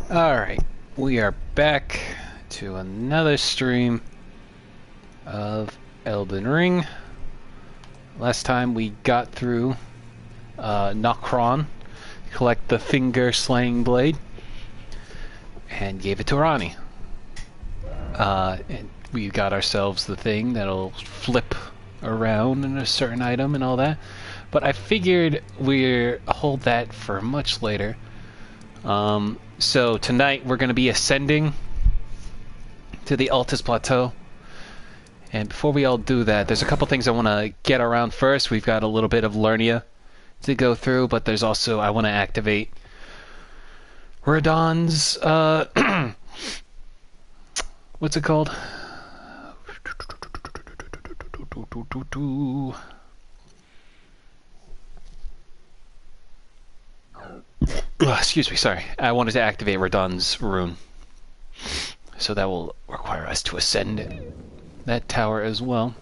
Alright, we are back to another stream of Elden Ring. Last time we got through Nokron, collect the finger slaying blade, and gave it to Rani. And we got ourselves the thing that'll flip around in a certain item and all that. But I figured we'd hold that for much later. So tonight we're going to be ascending to the Altus Plateau. And before we all do that, there's a couple things I want to get around first. We've got a little bit of Lernia to go through, but there's also, I want to activate Radon's, what's it called? Excuse me, sorry. I wanted to activate Radon's rune. So that will require us to ascend that tower as well.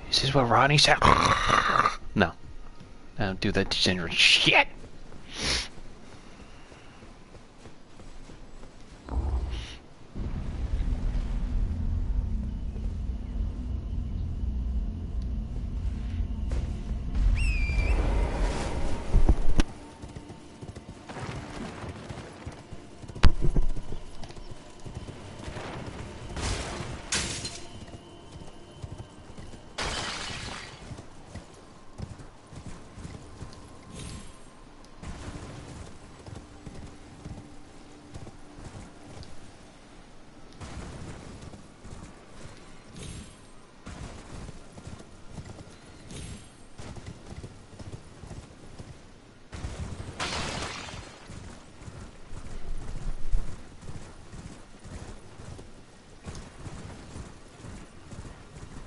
Is this what Ronnie said? No. I don't do that degenerate shit.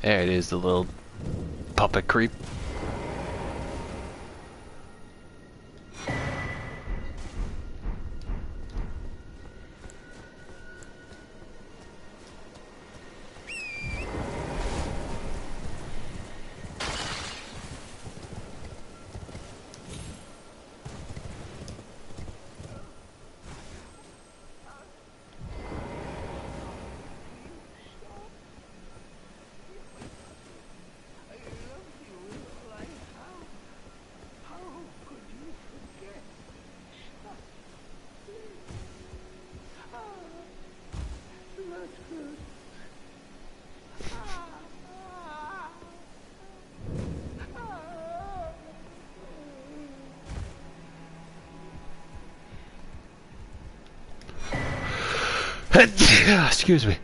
There it is, the little puppet creep. Excuse me.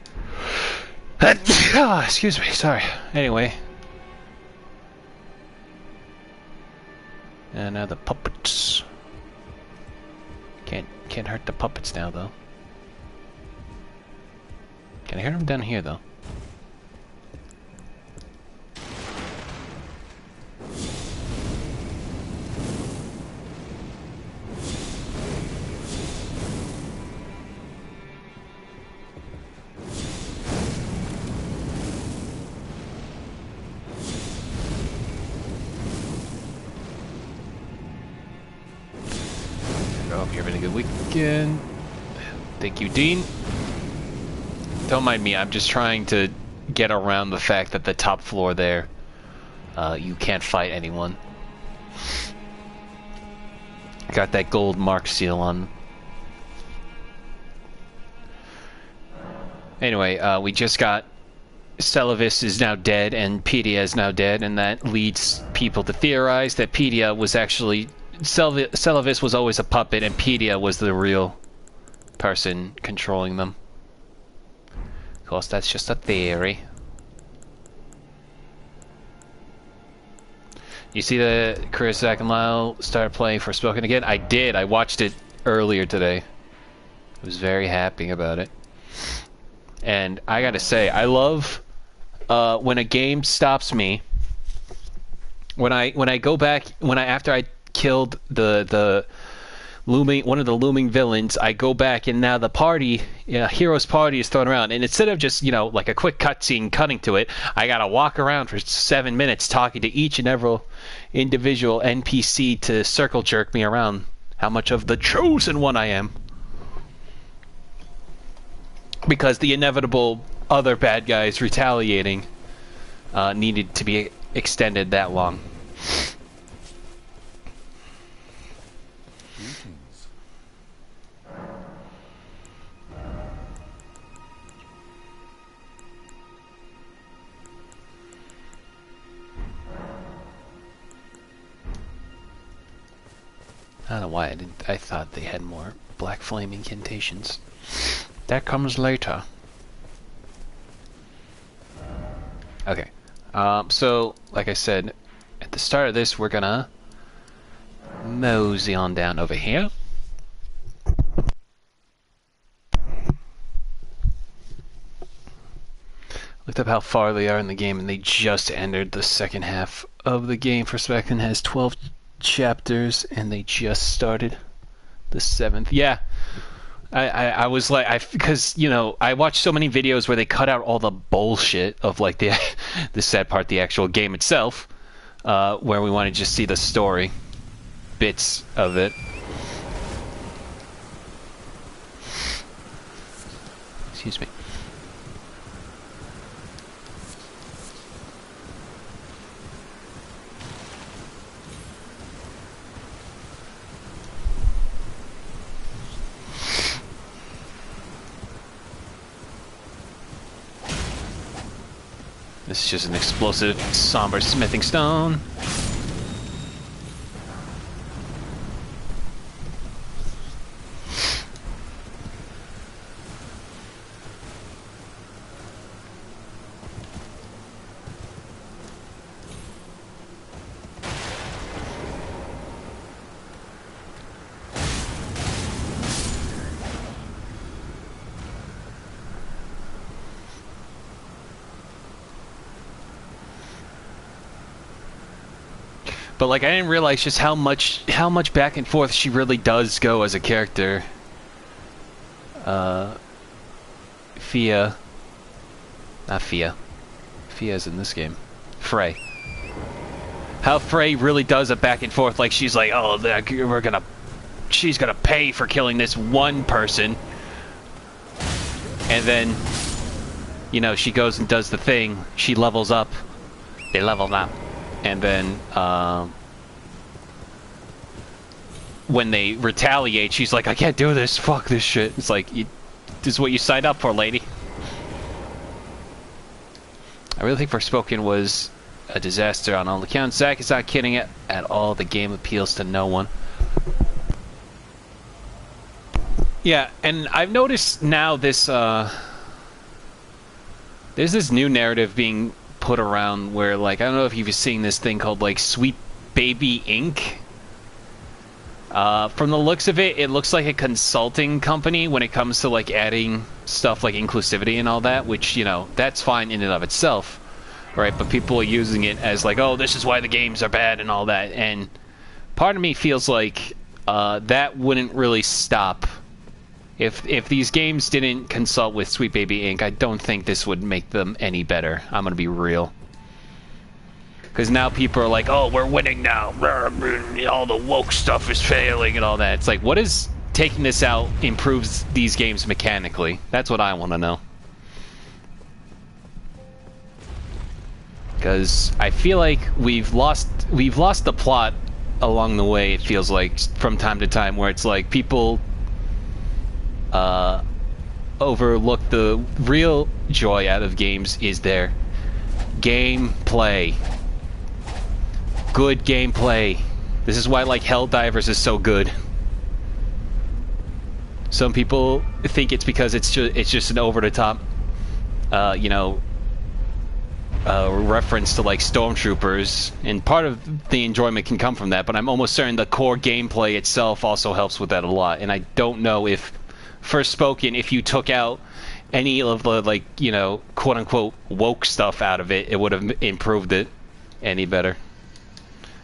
Excuse me, sorry. Anyway. And now the puppets. Can't hurt the puppets now, though. Can I hear them down here, though? Weekend. Thank you, Dean. Don't mind me, I'm just trying to get around the fact that the top floor there, you can't fight anyone. Got that gold mark seal on. Anyway, we just got Celavis is now dead and Pedia is now dead, and that leads people to theorize that Pedia was actually Celavis was always a puppet, and Pedia was the real person controlling them. Of course, that's just a theory. You see that Chris, Zach, and Lyle started playing Forspoken again? I did. I watched it earlier today. I was very happy about it. And I gotta say, I love when a game stops me, when I go back, after I killed the one of the looming villains, I go back and now the party, hero's party is thrown around, and instead of just like a quick cutscene cutting to it, I gotta walk around for 7 minutes talking to each and every individual NPC to circle jerk me around how much of the chosen one I am, because the inevitable other bad guys retaliating needed to be extended that long. I don't know why I didn't. I thought they had more black flame incantations. That comes later. Okay. So, like I said, at the start of this, we're gonna mosey on down over here. Looked up how far they are in the game, and they just entered the second half of the game. First Second has 12 chapters, and they just started the 7th. Yeah. I was like, because I watched so many videos where they cut out all the bullshit of like the sad part, the actual game itself, where we want to just see the story bits of it. Excuse me. This is just an explosive, somber smithing stone. But like, I didn't realize just how much back and forth she really does go as a character. Fia. Not Fia. Fia's in this game. Frey. How Frey really does a back and forth, like she's like, oh, she's gonna pay for killing this one person. And then, she goes and does the thing. She levels up. They level up. And then, when they retaliate, she's like, I can't do this, fuck this shit. It's like, this is what you signed up for, lady. I really think Forspoken was a disaster on all accounts. Zach is not kidding it at all. The game appeals to no one. Yeah, and I've noticed now this, there's this new narrative being put around where, like, I don't know if you've seen this thing called, like, Sweet Baby Inc. From the looks of it, it looks like a consulting company when it comes to, like, adding stuff like inclusivity and all that, which, that's fine in and of itself, right? But people are using it as, like, oh, this is why the games are bad and all that, and part of me feels like that wouldn't really stop. If these games didn't consult with Sweet Baby Inc., I don't think this would make them any better. I'm gonna be real. Because now people are like, oh, we're winning now. All the woke stuff is failing and all that. It's like, what is taking this out improves these games mechanically? That's what I want to know. Because I feel like we've lost the plot along the way, it feels like, from time to time, where it's like people overlook the real joy out of games is their gameplay. Good gameplay. This is why, like, Helldivers is so good. Some people think it's because it's just an over-the-top, reference to, like, Stormtroopers, and part of the enjoyment can come from that, but I'm almost certain the core gameplay itself also helps with that a lot, and I don't know if Forspoken, if you took out any of the, like, you know, quote unquote woke stuff out of it, it would have improved it any better.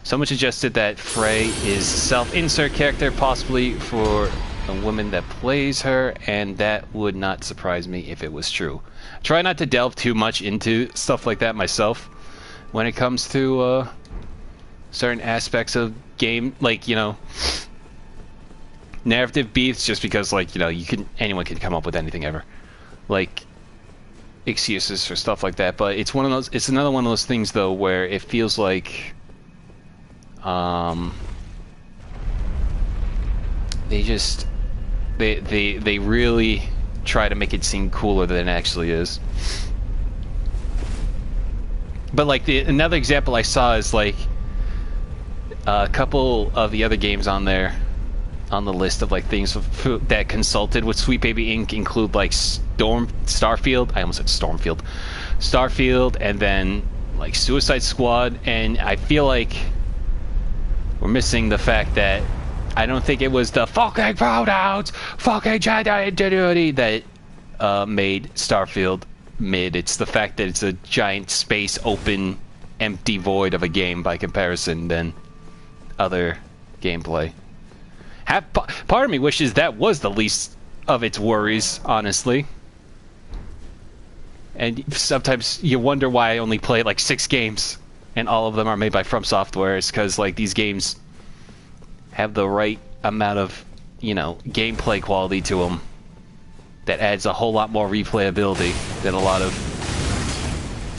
Someone suggested that Frey is self-insert character, possibly for a woman that plays her, and that would not surprise me if it was true. Try not to delve too much into stuff like that myself when it comes to certain aspects of game, like, you know, narrative beats, just because, like, you know, anyone can come up with anything ever, like excuses for stuff like that. But it's another one of those things though where it feels like they really try to make it seem cooler than it actually is. But like another example I saw is like a couple of the other games on there on the list of like things that consulted with Sweet Baby Inc. include like Starfield. I almost said Stormfield. Starfield, and then like Suicide Squad, and I feel like we're missing the fact that I don't think it was the fucking pronouns, fucking gender ingenuity that made Starfield mid. It's the fact that it's a giant space, open, empty void of a game by comparison than other gameplay. Part of me wishes that was the least of its worries, honestly. And sometimes you wonder why I only play like 6 games, and all of them are made by From Software. It's because like these games have the right amount of, you know, gameplay quality to them that adds a whole lot more replayability than a lot of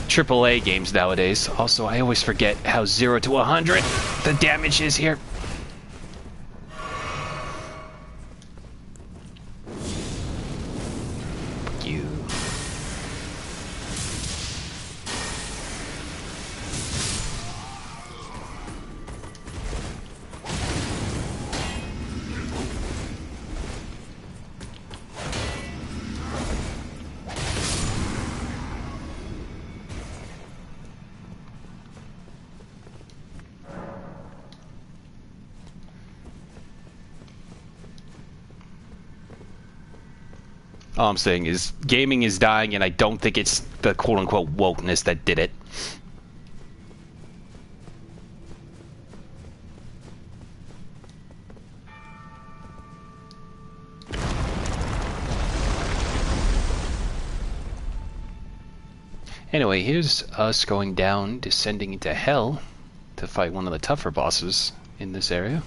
AAA games nowadays. Also, I always forget how 0 to 100 the damage is here. You. All I'm saying is gaming is dying, and I don't think it's the quote-unquote wokeness that did it. Anyway, here's us going down, descending into hell to fight one of the tougher bosses in this area.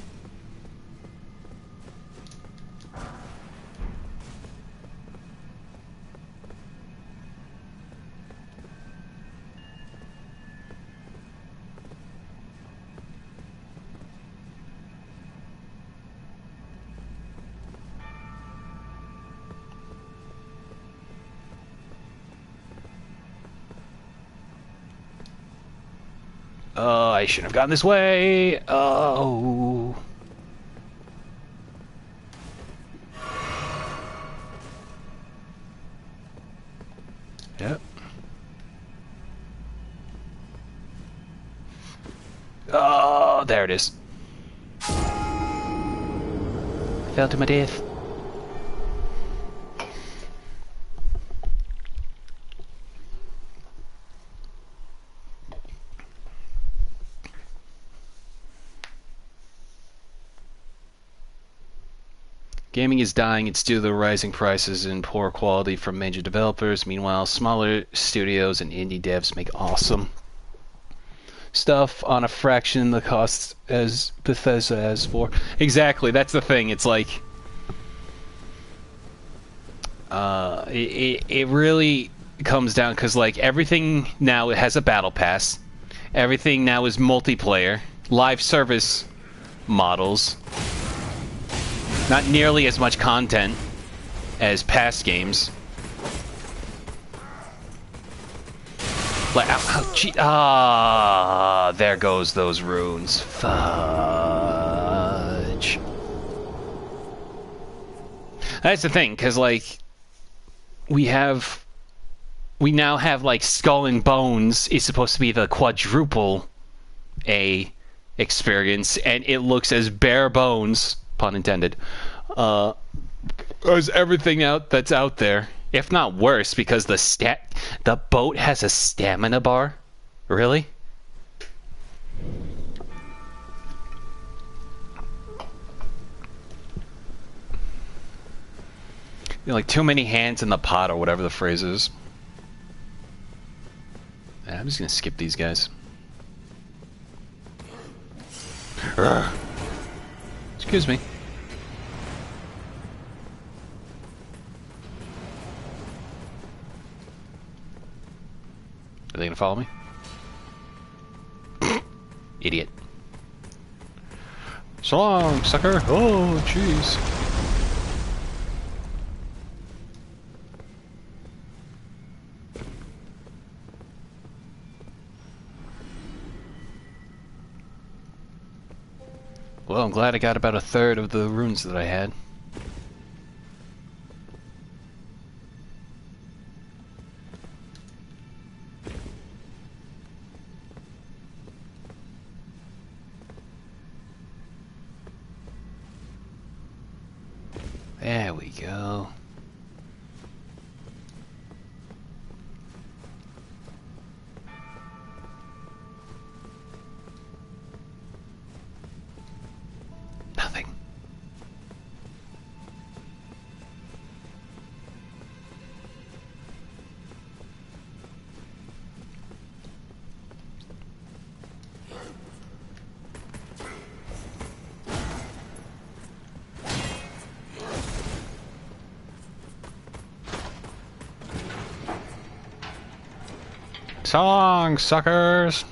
Oh, I shouldn't have gone this way. Oh. Yep. Oh, there it is. Fell to my death. Gaming is dying. It's due to the rising prices and poor quality from major developers. Meanwhile, smaller studios and indie devs make awesome stuff on a fraction the cost as Bethesda has for. Exactly, that's the thing. It's like it really comes down because like everything now it has a battle pass. Everything now is multiplayer, live service models. Not nearly as much content as past games. Like, there goes those runes. Fudge. That's the thing, because, like, we now have, like, Skull and Bones is supposed to be the quadruple A experience, and it looks as bare bones, pun intended, as everything that's out there. if not worse, because the boat has a stamina bar. Really? You know, like too many hands in the pot or whatever the phrase is. I'm just gonna skip these guys. Excuse me. Are they gonna follow me? Idiot. So long, sucker! Oh, jeez. Well, I'm glad I got about a third of the runes that I had. There we go. Nothing. So long, suckers!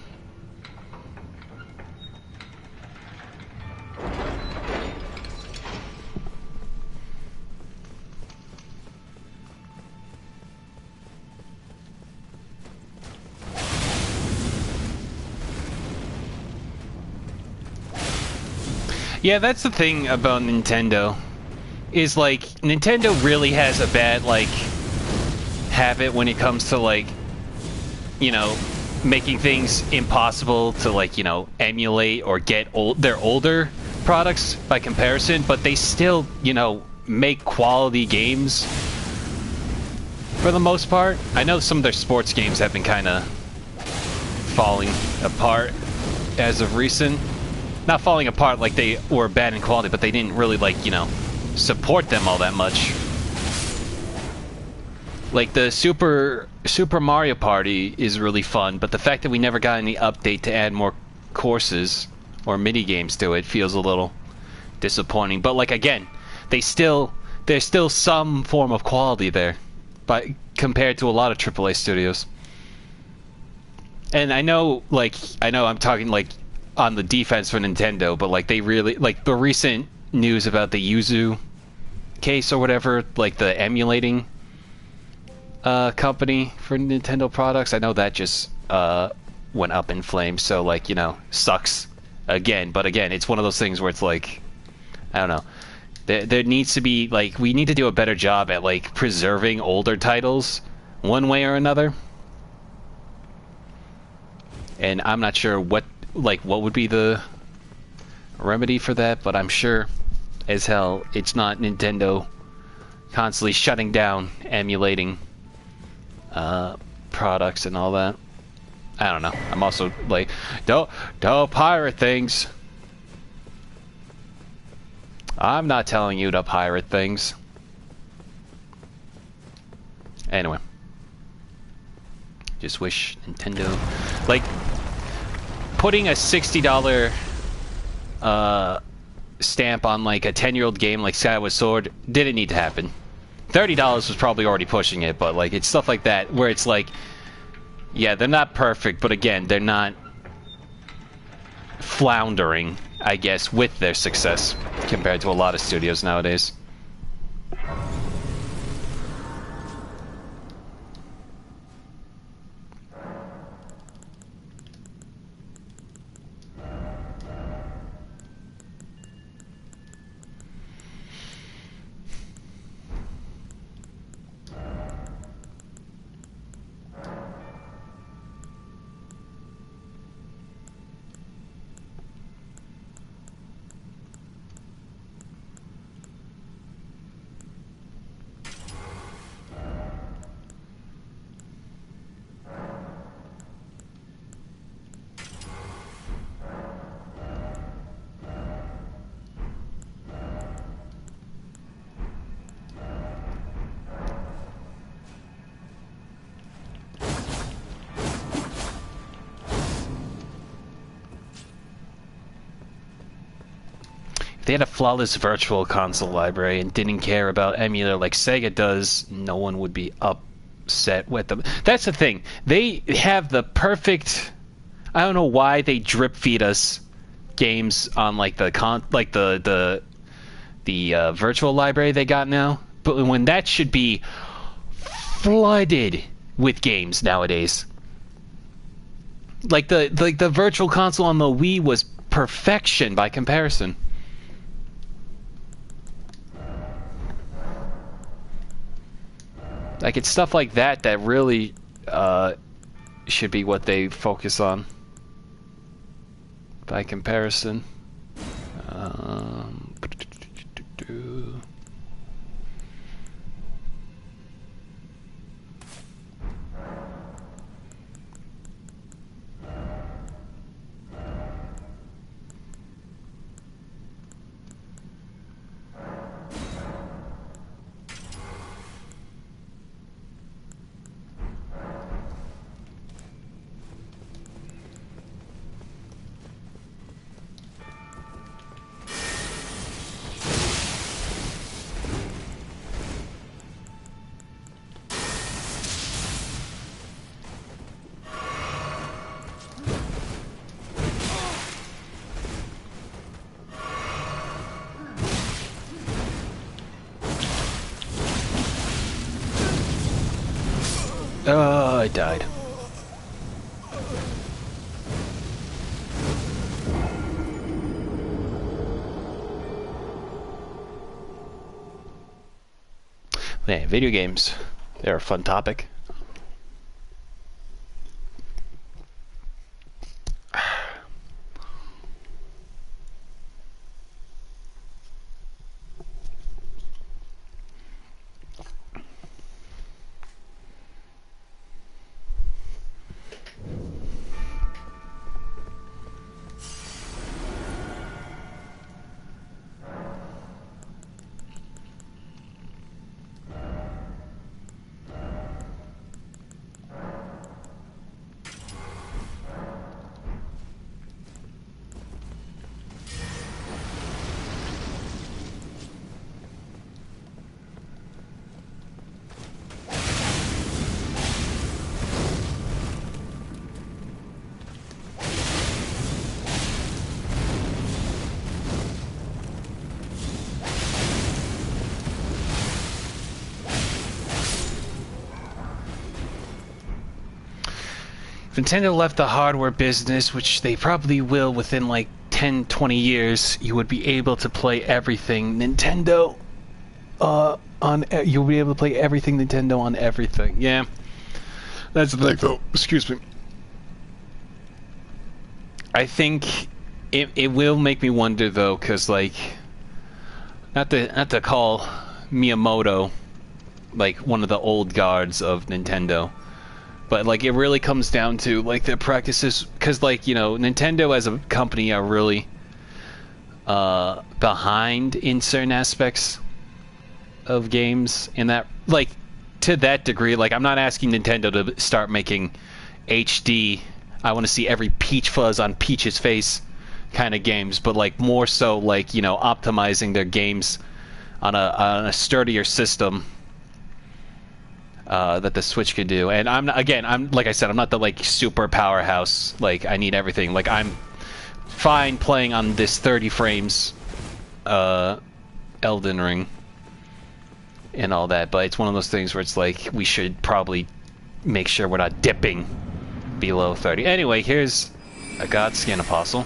Yeah, that's the thing about Nintendo. Is like, Nintendo really has a bad, like, habit when it comes to, like, you know, making things impossible to, like, you know, emulate or get their older products by comparison, but they still, you know, make quality games for the most part. I know some of their sports games have been kind of falling apart as of recent. Not falling apart like they were bad in quality, but they didn't really, like, you know, support them all that much. Like, the Super Mario Party is really fun, but the fact that we never got any update to add more courses or mini games to it feels a little disappointing. But, like, again, there's still some form of quality there, but compared to a lot of AAA studios. And I know I'm talking, like, on the defense for Nintendo, but, like, they really, like, the recent news about the Yuzu case or whatever, like, the emulating company for Nintendo products, I know that just went up in flames, so, like, you know, sucks again. But again, it's one of those things where it's like, I don't know, there needs to be, like, we need to do a better job at, like, preserving older titles one way or another. And I'm not sure what would be the remedy for that, but I'm sure as hell it's not Nintendo constantly shutting down emulating products and all that. I don't know. I'm also like, don't pirate things. I'm not telling you to pirate things. Anyway, just wish Nintendo, like, putting a $60 stamp on, like, a 10-year-old game like Skyward Sword didn't need to happen. $30 was probably already pushing it, but, like, it's stuff like that where it's like, yeah, they're not perfect, but again, they're not floundering, I guess, with their success compared to a lot of studios nowadays. they had a flawless virtual console library and didn't care about emulator like Sega does, no one would be upset with them. That's the thing. They have the perfect. I don't know why they drip feed us games on like the virtual library they got now, but when that should be flooded with games nowadays. Like the virtual console on the Wii was perfection by comparison. Like, it's stuff like that that really should be what they focus on by comparison. Oh, I died. Man, video games, they're a fun topic. If Nintendo left the hardware business, which they probably will within like 10, 20 years, you would be able to play everything Nintendo you'll be able to play everything Nintendo on everything. Yeah. That's the thing though. Excuse me. I think it will make me wonder though, cuz like not to call Miyamoto like one of the old guards of Nintendo. But like it really comes down to like their practices, because like, you know, Nintendo as a company are really behind in certain aspects of games, in that like to that degree. Like, I'm not asking Nintendo to start making HD, I want to see every Peach fuzz on Peach's face kind of games, but like more so like, you know, optimizing their games on a sturdier system that the Switch could do. And I'm like I said, I'm not the like super powerhouse, like I need everything. Like, I'm fine playing on this 30 frames Elden Ring and all that, but it's one of those things where it's like we should probably make sure we're not dipping below 30. Anyway, here's a Godskin Apostle.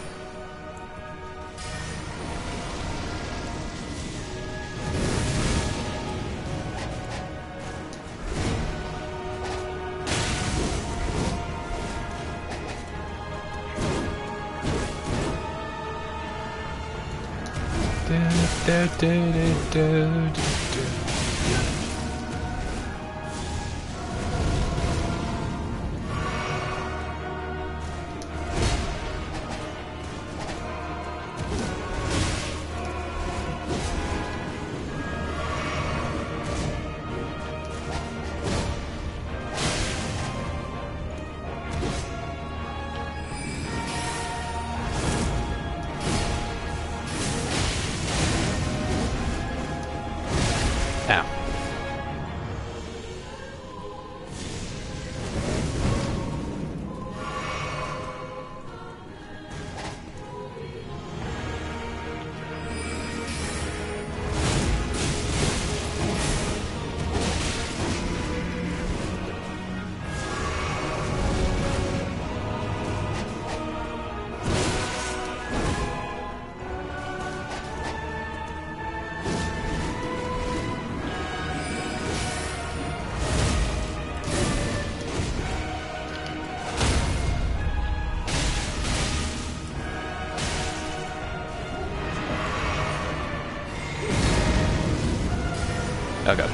Oh god.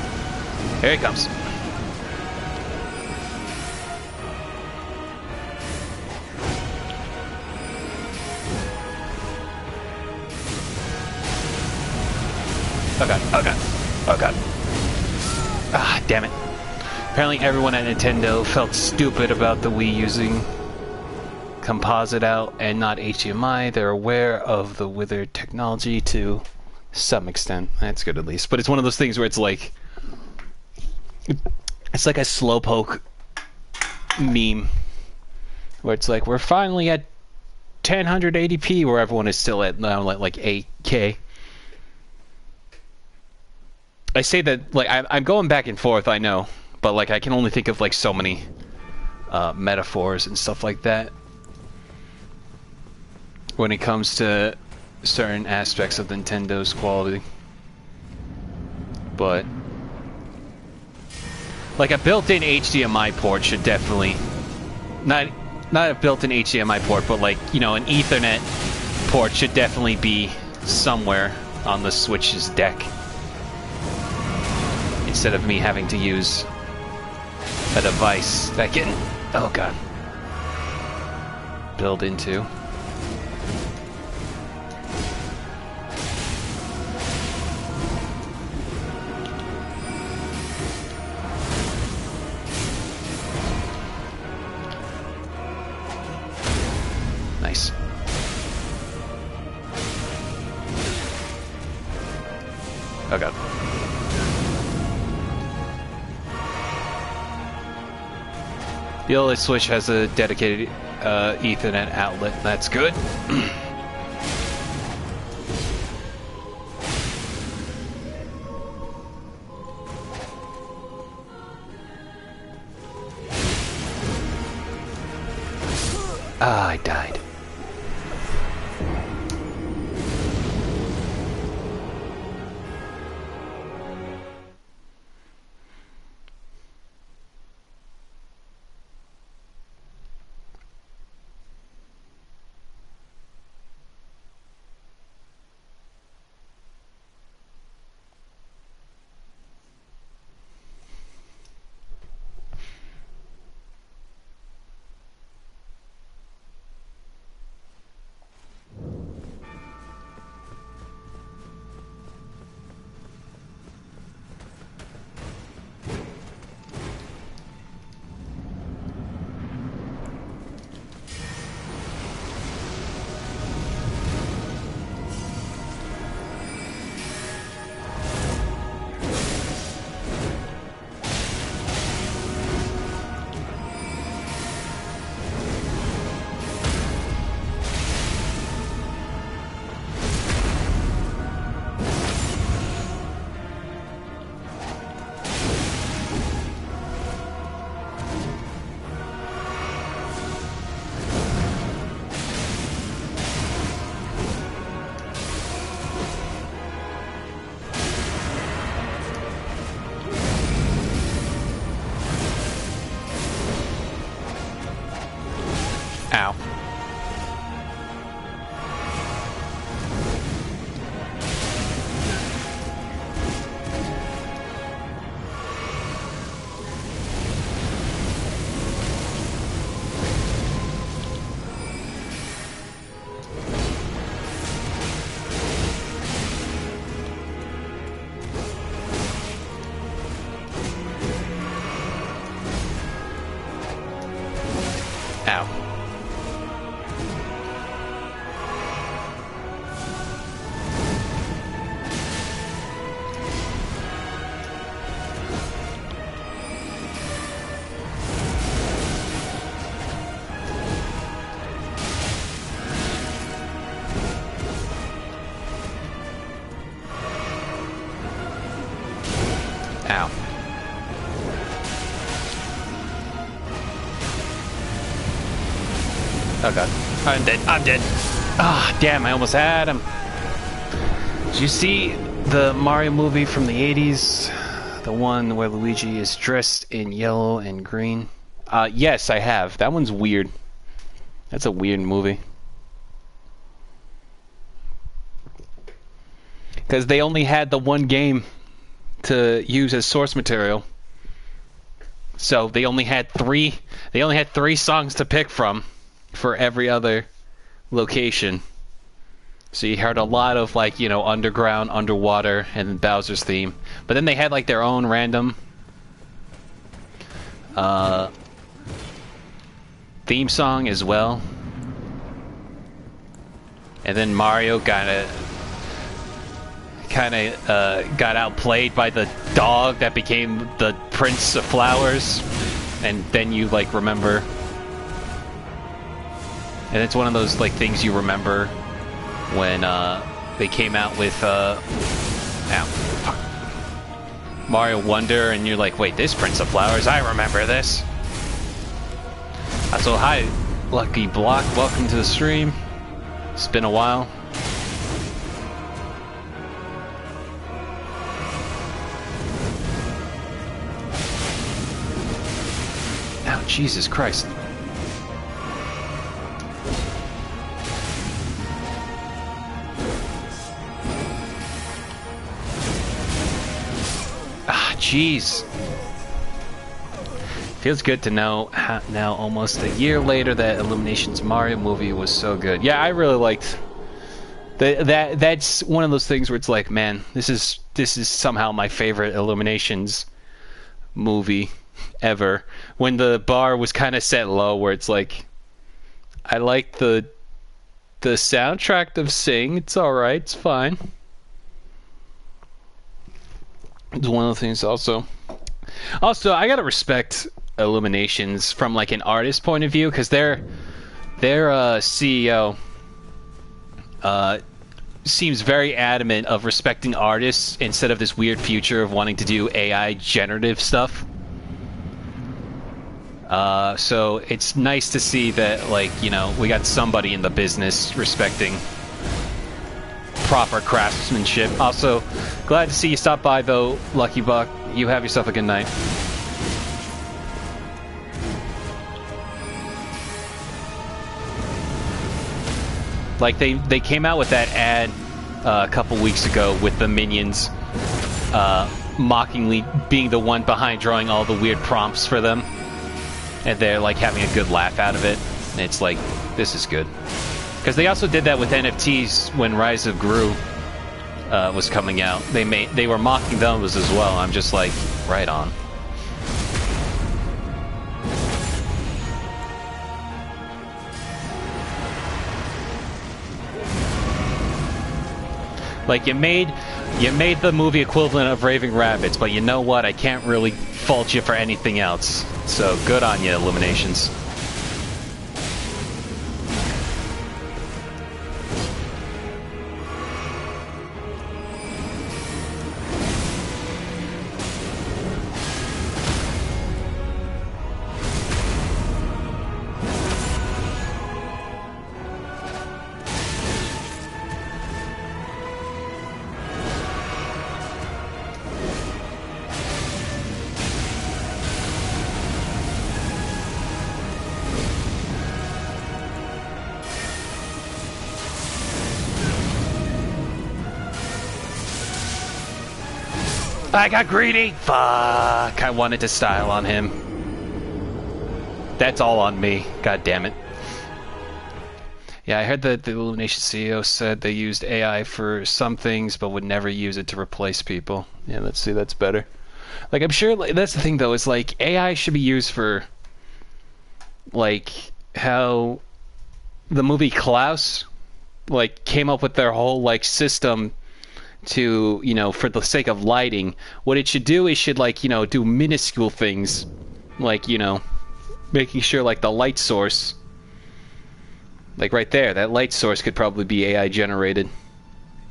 Here he comes. Oh god, oh god, oh god. Ah, damn it. Apparently everyone at Nintendo felt stupid about the Wii using composite out and not HDMI. They're aware of the withered technology to some extent. That's good at least. But it's one of those things where it's like a slowpoke meme where it's like, we're finally at 1080p where everyone is still at now like 8K. I say that like I'm going back and forth, I know, but like I can only think of like so many metaphors and stuff like that when it comes to certain aspects of Nintendo's quality. But like a built-in HDMI port should definitely not a built-in HDMI port, but like, you know, an Ethernet port should definitely be somewhere on the Switch's deck, instead of me having to use a device that can, oh god, build into. Nice. Oh god. The OLED Switch has a dedicated Ethernet outlet. That's good. Ah, I died. Ow. Ow. Ow. Oh god. I'm dead. I'm dead. Ah, damn, I almost had him. Did you see the Mario movie from the 80s? The one where Luigi is dressed in yellow and green? Yes, I have. That one's weird. That's a weird movie. Because they only had the one game to use as source material. So they only had three songs to pick from for every other location. So you heard a lot of like, you know, underground, underwater, and Bowser's theme. But then they had like their own random theme song as well. And then Mario kind of got outplayed by the dog that became the Prince of Flowers. And then you like remember. And it's one of those like things you remember when they came out with Mario Wonder, and you're like, wait, this Prince of Flowers, I remember this. So hi, Lucky Block, welcome to the stream. It's been a while. Oh, Jesus Christ. Jeez. Feels good to know now, almost a year later, that Illumination's Mario movie was so good. Yeah, I really liked that's one of those things where it's like, man, this is somehow my favorite Illuminations movie ever. When the bar was kind of set low, where it's like, I like the soundtrack of Sing. It's all right. It's fine. It's one of the things also, I gotta respect Illuminations from like an artist point of view, because their CEO seems very adamant of respecting artists instead of this weird future of wanting to do AI generative stuff. So it's nice to see that, like, you know, we got somebody in the business respecting proper craftsmanship. Also, glad to see you stop by, though, Lucky Buck. You have yourself a good night. Like, they came out with that ad a couple weeks ago with the minions mockingly being the one behind drawing all the weird prompts for them. And they're, like, having a good laugh out of it. And it's like, this is good. Because they also did that with NFTs when Rise of Gru was coming out. They were mocking those as well. I'm just like, right on. Like, you made the movie equivalent of Raving Rabbids, but you know what? I can't really fault you for anything else. So good on you, Illuminations. I got greedy! Fuck! I wanted to style on him. That's all on me. God damn it. Yeah, I heard that the Illumination CEO said they used AI for some things, but would never use it to replace people. Yeah, let's see, that's better. Like, I'm sure, like, that's the thing, though, is, like, AI should be used for, like, how the movie Klaus, like, came up with their whole, like, system to, you know, for the sake of lighting. What it should do is should, like, you know, do minuscule things, like, you know, making sure, like, the light source, like right there, that light source could probably be AI generated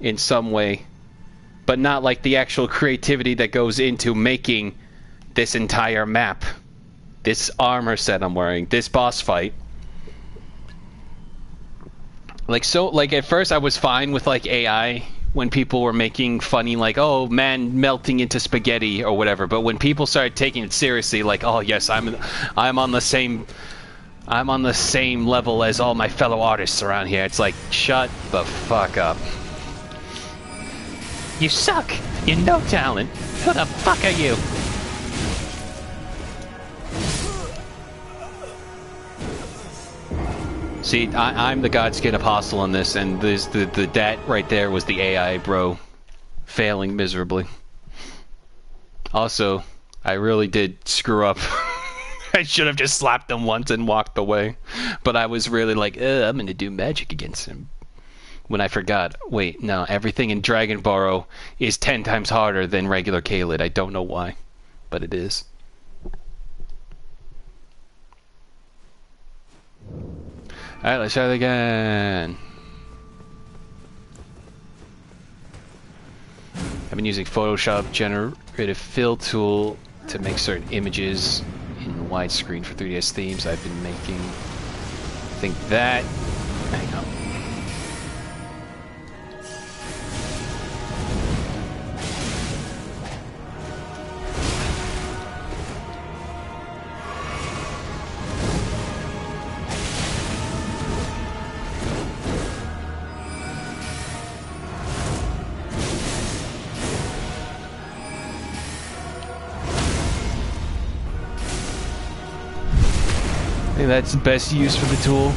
in some way, but not like the actual creativity that goes into making this entire map, this armor set I'm wearing, this boss fight. Like, so, like, at first I was fine with, like, AI when people were making funny, like, oh, man melting into spaghetti or whatever. But when people started taking it seriously, like, oh, yes, I'm on the same level as all my fellow artists around here. It's like, shut the fuck up. You suck. You're no talent. Who the fuck are you? See, I'm the Godskin Apostle on this, and that right there was the AI bro failing miserably. Also, I really did screw up. I should have just slapped him once and walked away. But I was really like, I'm gonna do magic against him. When I forgot, wait, no, everything in Dragon Burrow is 10 times harder than regular Caelid. I don't know why, but it is. Alright, let's try it again. I've been using Photoshop Generative Fill tool to make certain images in widescreen for 3DS themes. I've been making, I think that, hang on. I think that's the best use for the tool.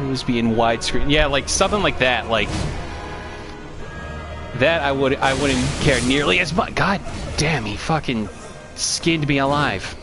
It was being widescreen. Yeah, like something like that. Like that, I wouldn't care nearly as much. God damn, he fucking skinned me alive.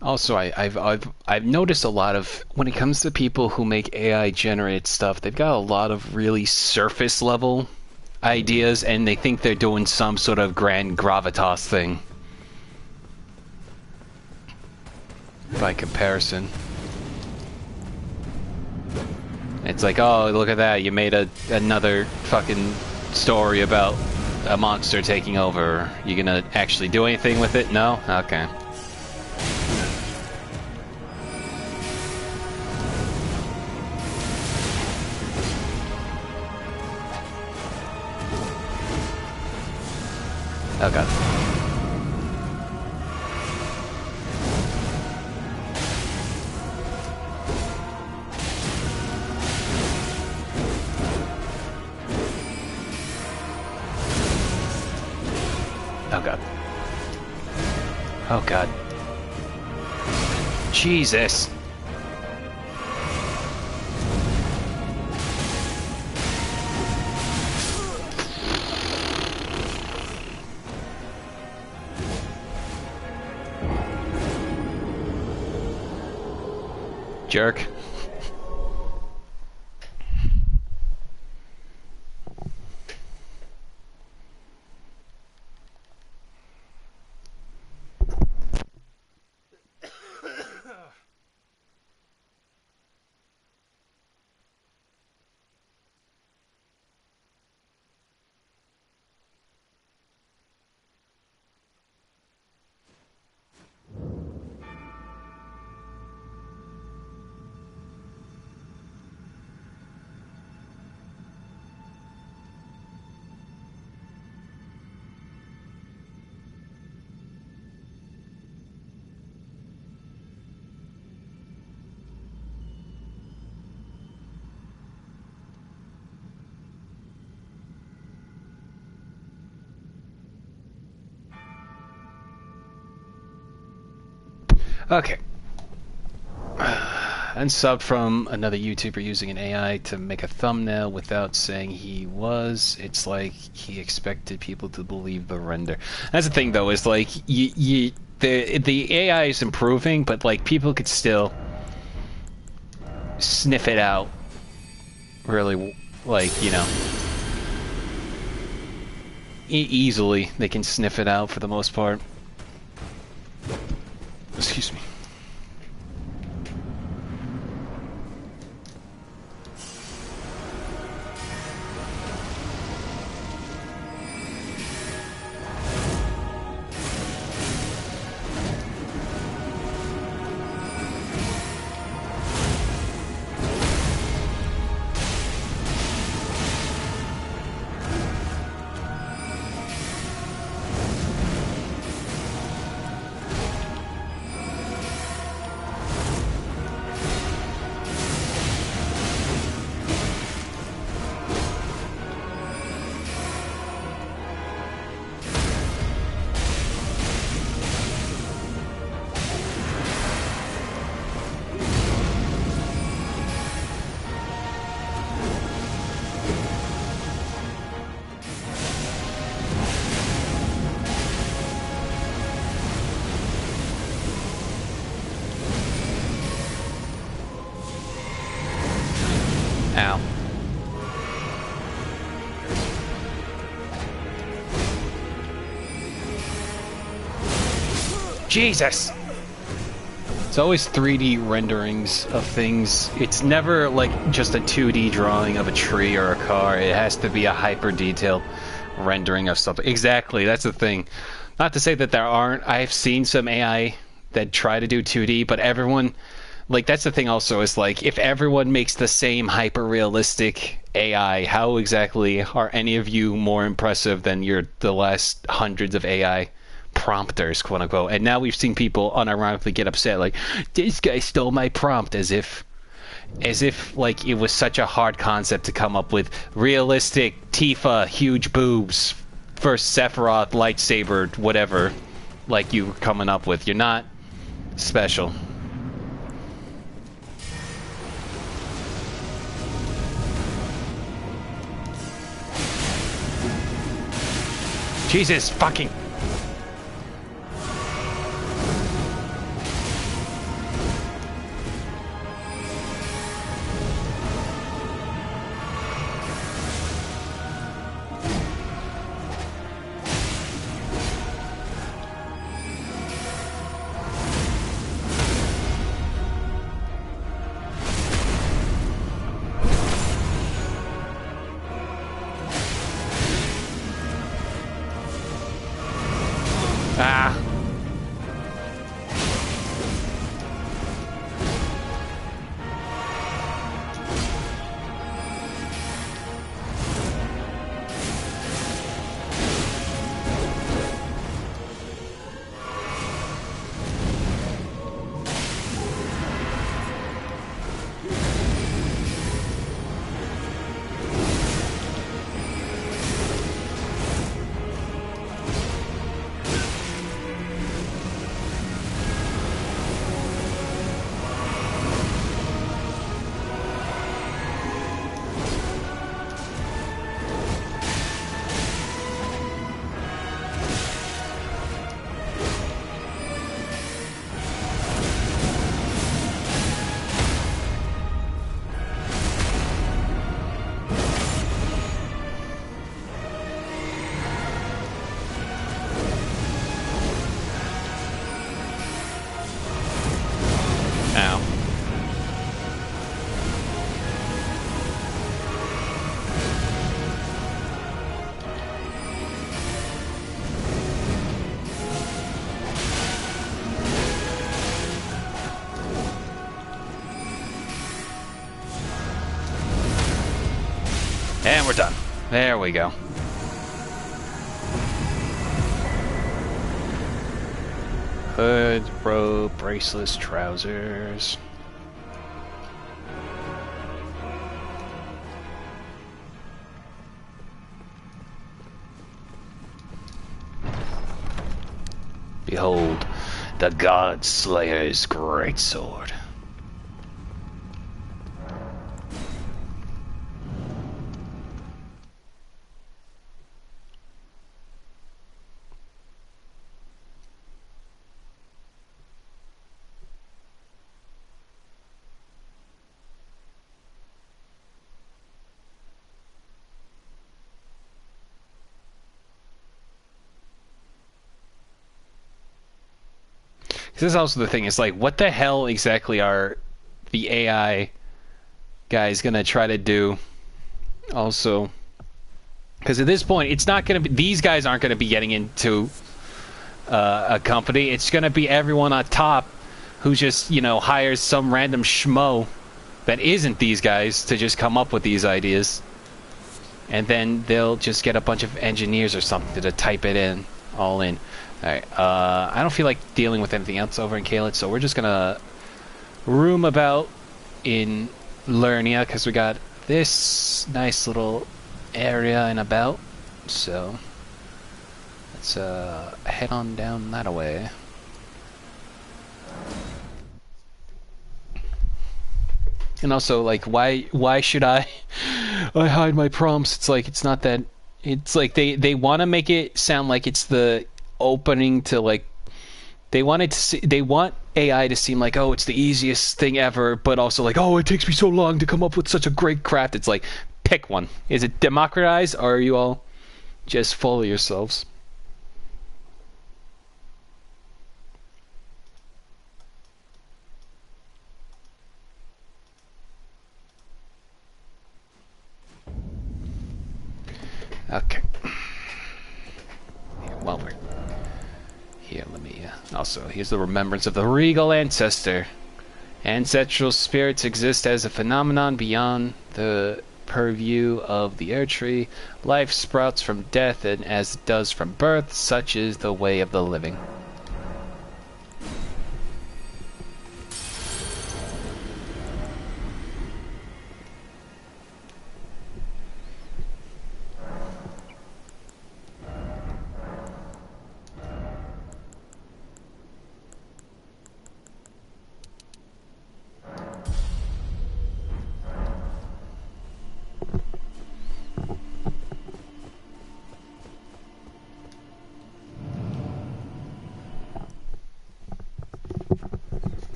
Also, I've noticed a lot of, when it comes to people who make AI generated stuff, they've got a lot of really surface level ideas, and they think they're doing some sort of grand gravitas thing. By comparison. It's like, oh, look at that, you made another fucking story about a monster taking over. You gonna actually do anything with it? No? Okay. Oh god. Oh god. Oh god. Jesus. Jerk. Okay. Unsub from another YouTuber using an AI to make a thumbnail without saying he was. It's like he expected people to believe the render. That's the thing, though, is like the AI is improving, but like people could still sniff it out. Really, like, you know, easily they can sniff it out for the most part. Excuse me. Jesus! It's always 3D renderings of things. It's never like just a 2D drawing of a tree or a car. It has to be a hyper detailed rendering of something. Exactly, that's the thing. Not to say that there aren't. I've seen some AI that try to do 2D, but everyone, like, that's the thing also, is like, if everyone makes the same hyper realistic AI, how exactly are any of you more impressive than the last hundreds of AI prompters, quote unquote? And now we've seen people unironically get upset, like, this guy stole my prompt, as if like it was such a hard concept to come up with. Realistic Tifa, huge boobs, first Sephiroth lightsaber, whatever, like you were coming up with. You're not special. Jesus fucking... Ah. Ow. And we're done. There we go. Hood, robe, bracelets, trousers. Behold, the God Slayer's greatsword. This is also the thing, is like, what the hell exactly are the AI guys gonna try to do also? Because at this point, it's not gonna be, these guys aren't gonna be getting into a company. It's gonna be everyone on top who just, you know, hires some random schmo that isn't these guys to just come up with these ideas. And then they'll just get a bunch of engineers or something to type it in, all in. Alright, I don't feel like dealing with anything else over in Caelid, so we're just gonna roam about in Lernia, because we got this nice little area and about. So let's head on down that way. And also, like, why should I hide my prompts? It's like, it's not that, it's like they want to make it sound like it's the opening to, like, they want AI to seem like, oh, it's the easiest thing ever, but also like, oh, it takes me so long to come up with such a great craft. It's like, pick one. Is it democratized, or are you all just full of yourselves? Okay. Well, we're here. Let me. Also, here's the remembrance of the regal ancestor. Ancestral spirits exist as a phenomenon beyond the purview of the air tree. Life sprouts from death, and as it does from birth, such is the way of the living.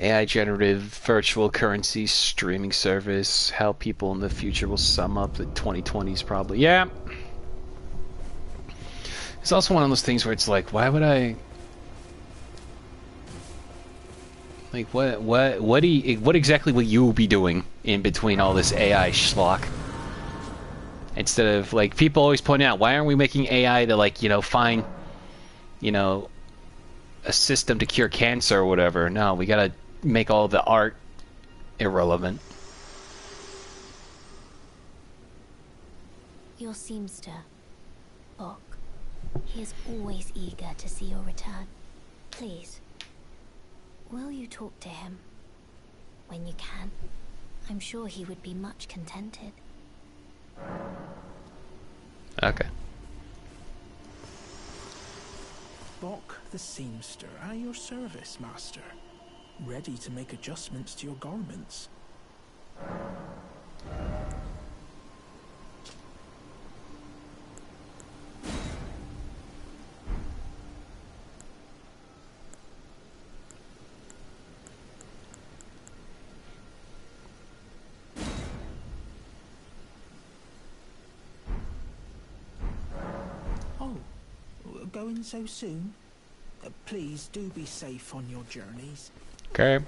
AI generative virtual currency streaming service. How people in the future will sum up the 2020s probably. Yeah. It's also one of those things where it's like, why would I... Like, what exactly will you be doing in between all this AI schlock? Instead of, like, people always point out, why aren't we making AI to, like, find, a system to cure cancer or whatever? No, we gotta make all the art irrelevant. Your seamster, Bok. He is always eager to see your return. Please, will you talk to him? When you can. I'm sure he would be much contented. Okay. Bok the seamster, at your service, master. Ready to make adjustments to your garments. Oh, going so soon? Please do be safe on your journeys. Okay.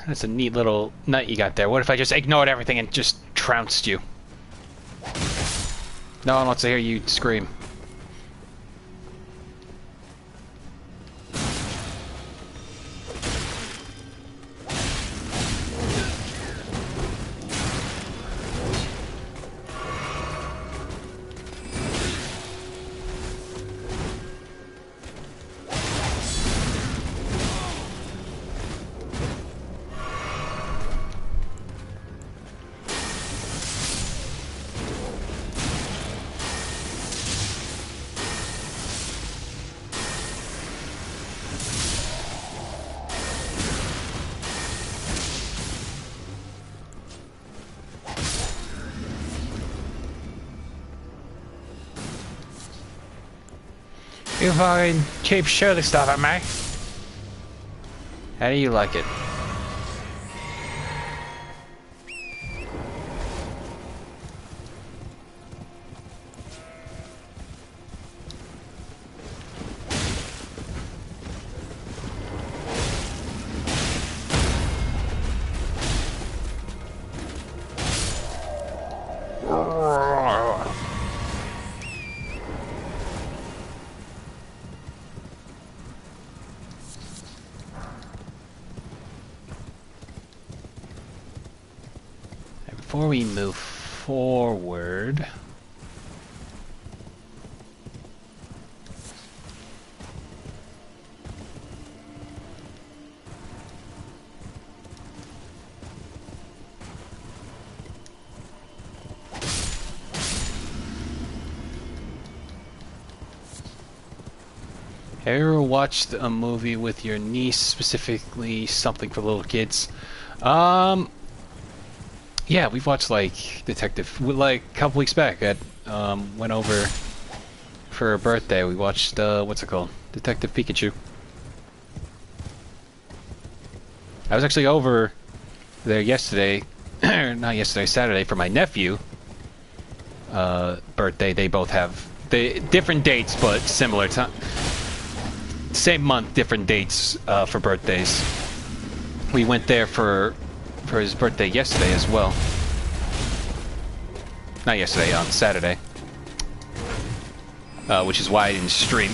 That's a neat little nut you got there. What if I just ignored everything and just trounced you? No one wants to hear you scream. You fucking cheap shirley stuff at me. How do you like it? Before we move forward, Have you ever watched a movie with your niece, specifically something for little kids? Yeah, we've watched like Detective. Like a couple weeks back, I went over for her birthday. We watched what's it called? Detective Pikachu. I was actually over there yesterday, not yesterday, Saturday, for my nephew. Birthday. They both have different dates, but similar time. Same month, different dates for birthdays. We went there for his birthday yesterday as well. Not yesterday, on Saturday. Which is why I didn't stream.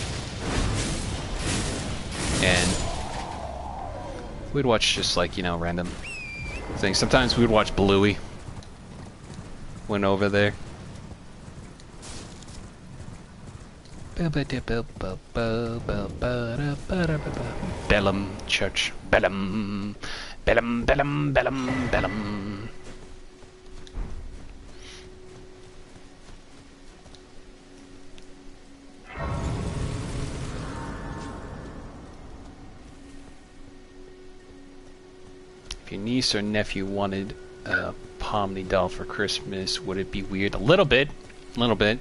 And we'd watch just like, you know, random things. Sometimes we'd watch Bluey. Went over there. Bellum Church. Bellum. Bellum, bellum, bellum, bellum. If your niece or nephew wanted a Pomni doll for Christmas, would it be weird? A little bit. A little bit.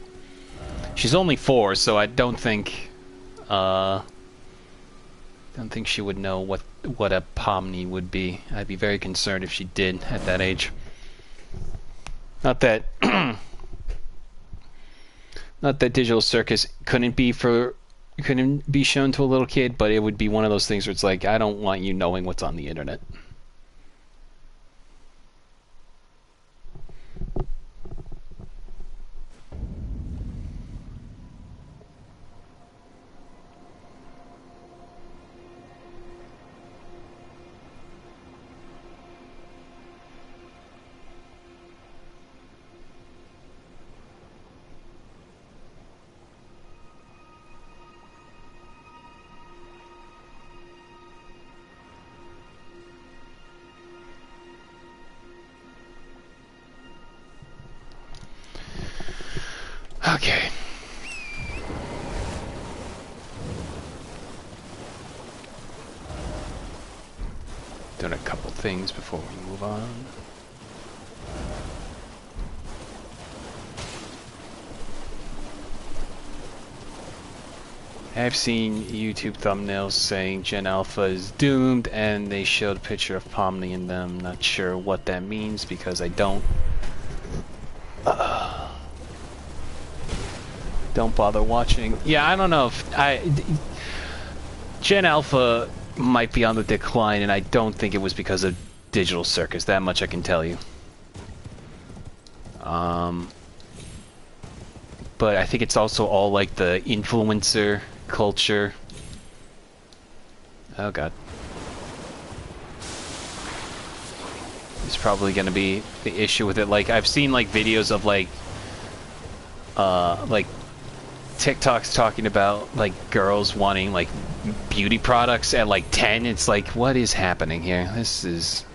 She's only 4, so I don't think she would know what a Pomni would be. I'd be very concerned if she did at that age. Not that not that Digital Circus couldn't be shown to a little kid, but it would be one of those things where it's like, I don't want you knowing what's on the internet. Okay. Doing a couple things before we move on. I've seen YouTube thumbnails saying Gen Alpha is doomed, and they showed a picture of Pomni in them. Not sure what that means because I don't bother watching. Yeah, I don't know if Gen Alpha might be on the decline, and I don't think it was because of Digital Circus. That much I can tell you. But I think it's also all like the influencer culture. Oh god. It's probably gonna be the issue with it. Like, I've seen like videos of like TikToks talking about like girls wanting like beauty products at like 10. It's like, what is happening here? This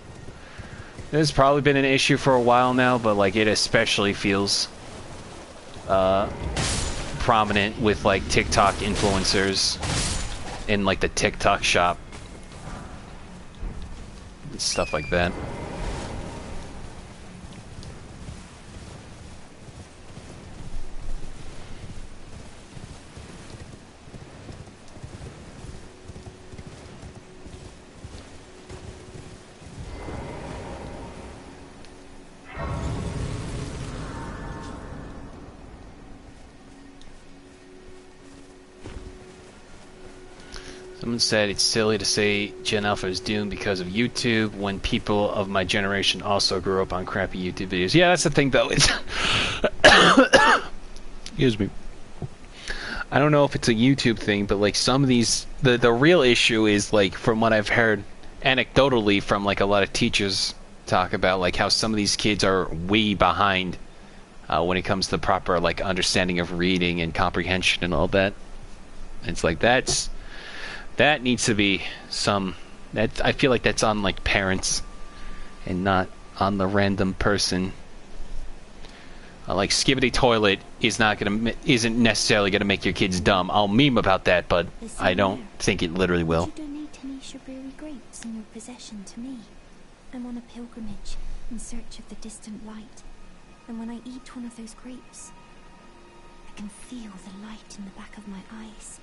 has probably been an issue for a while now, but like it especially feels prominent with like TikTok influencers in like the TikTok shop and stuff like that. Someone said it's silly to say Gen Alpha is doomed because of YouTube when people of my generation also grew up on crappy YouTube videos. Yeah, that's the thing though. It's excuse me. I don't know if it's a YouTube thing, but like some of these, the real issue is like, from what I've heard anecdotally from like a lot of teachers talk about, like how some of these kids are way behind when it comes to proper like understanding of reading and comprehension and all that. It's like that needs to be I feel like that's on like parents and not on the random person. Like Skibbity Toilet isn't necessarily gonna make your kids dumb. I'll meme about that, but I don't think it literally will. Would you donate any strawberry grapes in your possession to me? I'm on a pilgrimage in search of the distant light, and when I eat one of those grapes, I can feel the light in the back of my eyes.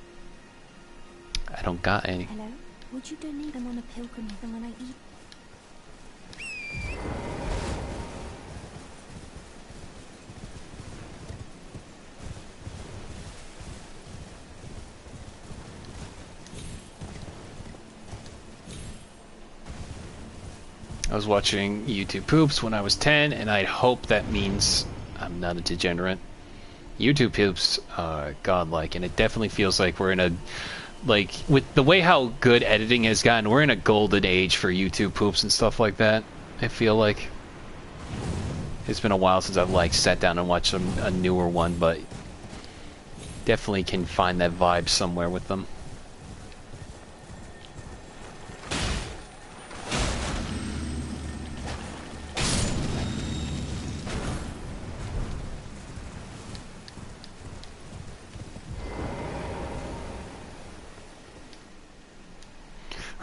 I don't got any. Hello? Would you donate them on a pilgrimage, and when I eat... I was watching YouTube poops when I was 10, and I hope that means I'm not a degenerate. YouTube poops are godlike, and it definitely feels like we're in a... Like, with the way how good editing has gotten, we're in a golden age for YouTube poops and stuff like that, I feel like. It's been a while since I've, like, sat down and watched a newer one, but definitely can find that vibe somewhere with them.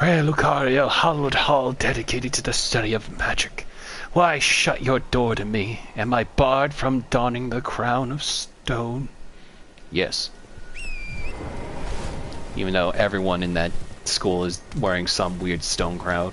Rare Lucario, hallowed hall dedicated to the study of magic. Why shut your door to me? Am I barred from donning the crown of stone? Yes. Even though everyone in that school is wearing some weird stone crown.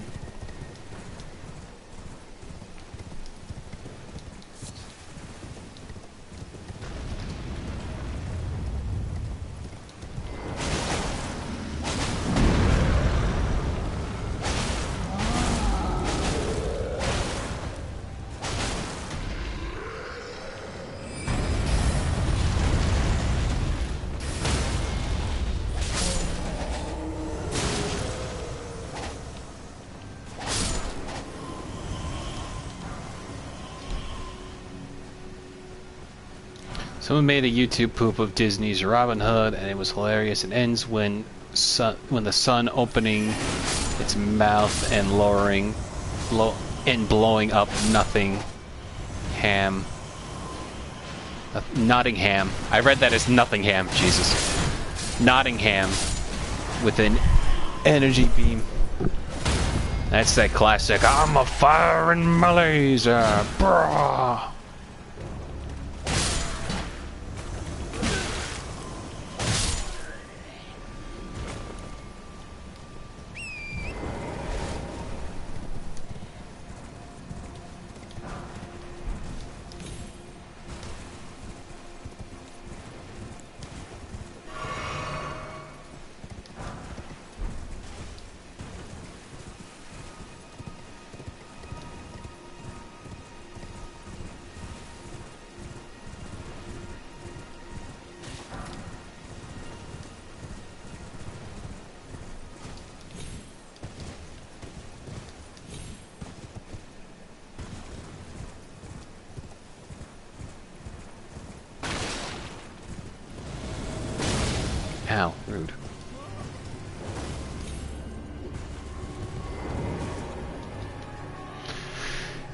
Someone made a YouTube poop of Disney's Robin Hood, and it was hilarious. It ends when the sun opening its mouth and blowing up Nottingham. I read that as Nottingham. Jesus, Nottingham with an energy beam. That's that classic. I'm a fire in my laser, brah. Ow, rude.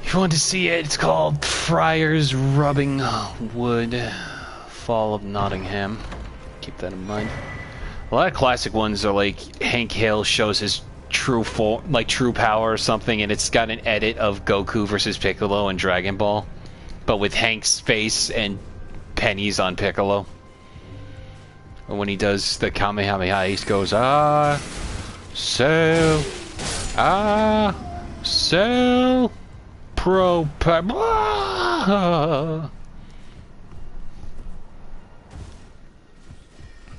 If you want to see it, it's called Friars Rubbing Wood, Fall of Nottingham. Keep that in mind. A lot of classic ones are like Hank Hill shows his true form, like true power or something, and it's got an edit of Goku versus Piccolo in Dragon Ball, but with Hank's face and pennies on Piccolo. When he does the Kamehameha, he goes, so pro.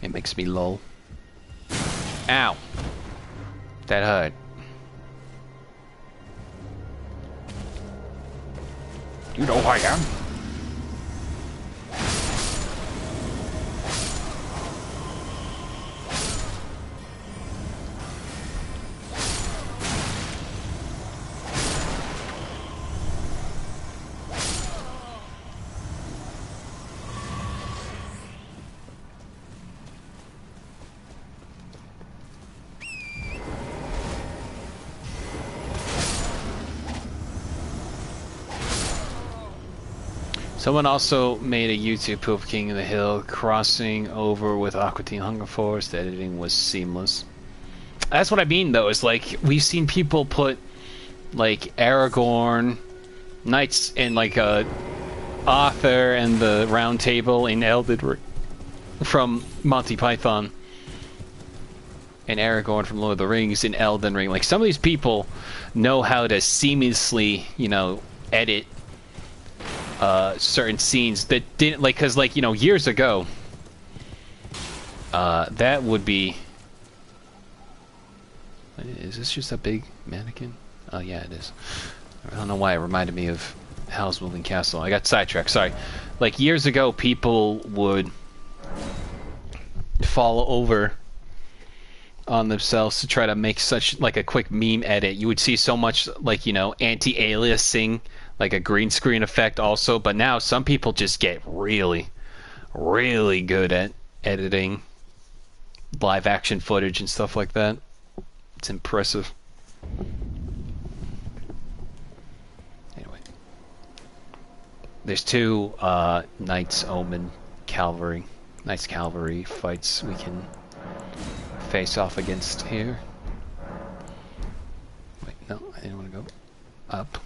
It makes me lol. Ow. That hurt. You know who I am? Someone also made a YouTube poop King of the Hill crossing over with Aqua Teen Hunger Force. The editing was seamless. That's what I mean, though. Is like we've seen people put like Aragorn, Knights, and like Arthur and the Round Table in Elden from Monty Python, and Aragorn from Lord of the Rings in Elden Ring. Like some of these people know how to seamlessly, you know, edit certain scenes that didn't like, because like, you know, years ago, that would be. Is this just a big mannequin? Oh yeah, it is. I don't know why it reminded me of Howl's Moving Castle. I got sidetracked. Sorry. Like years ago, people would fall over on themselves to try to make such like a quick meme edit. You would see so much like, you know, anti-aliasing, like a green screen effect also. But now some people just get really, really good at editing live action footage and stuff like that. It's impressive. Anyway, there's two Knights Cavalry fights we can face off against here. Wait, no, I didn't want to go up.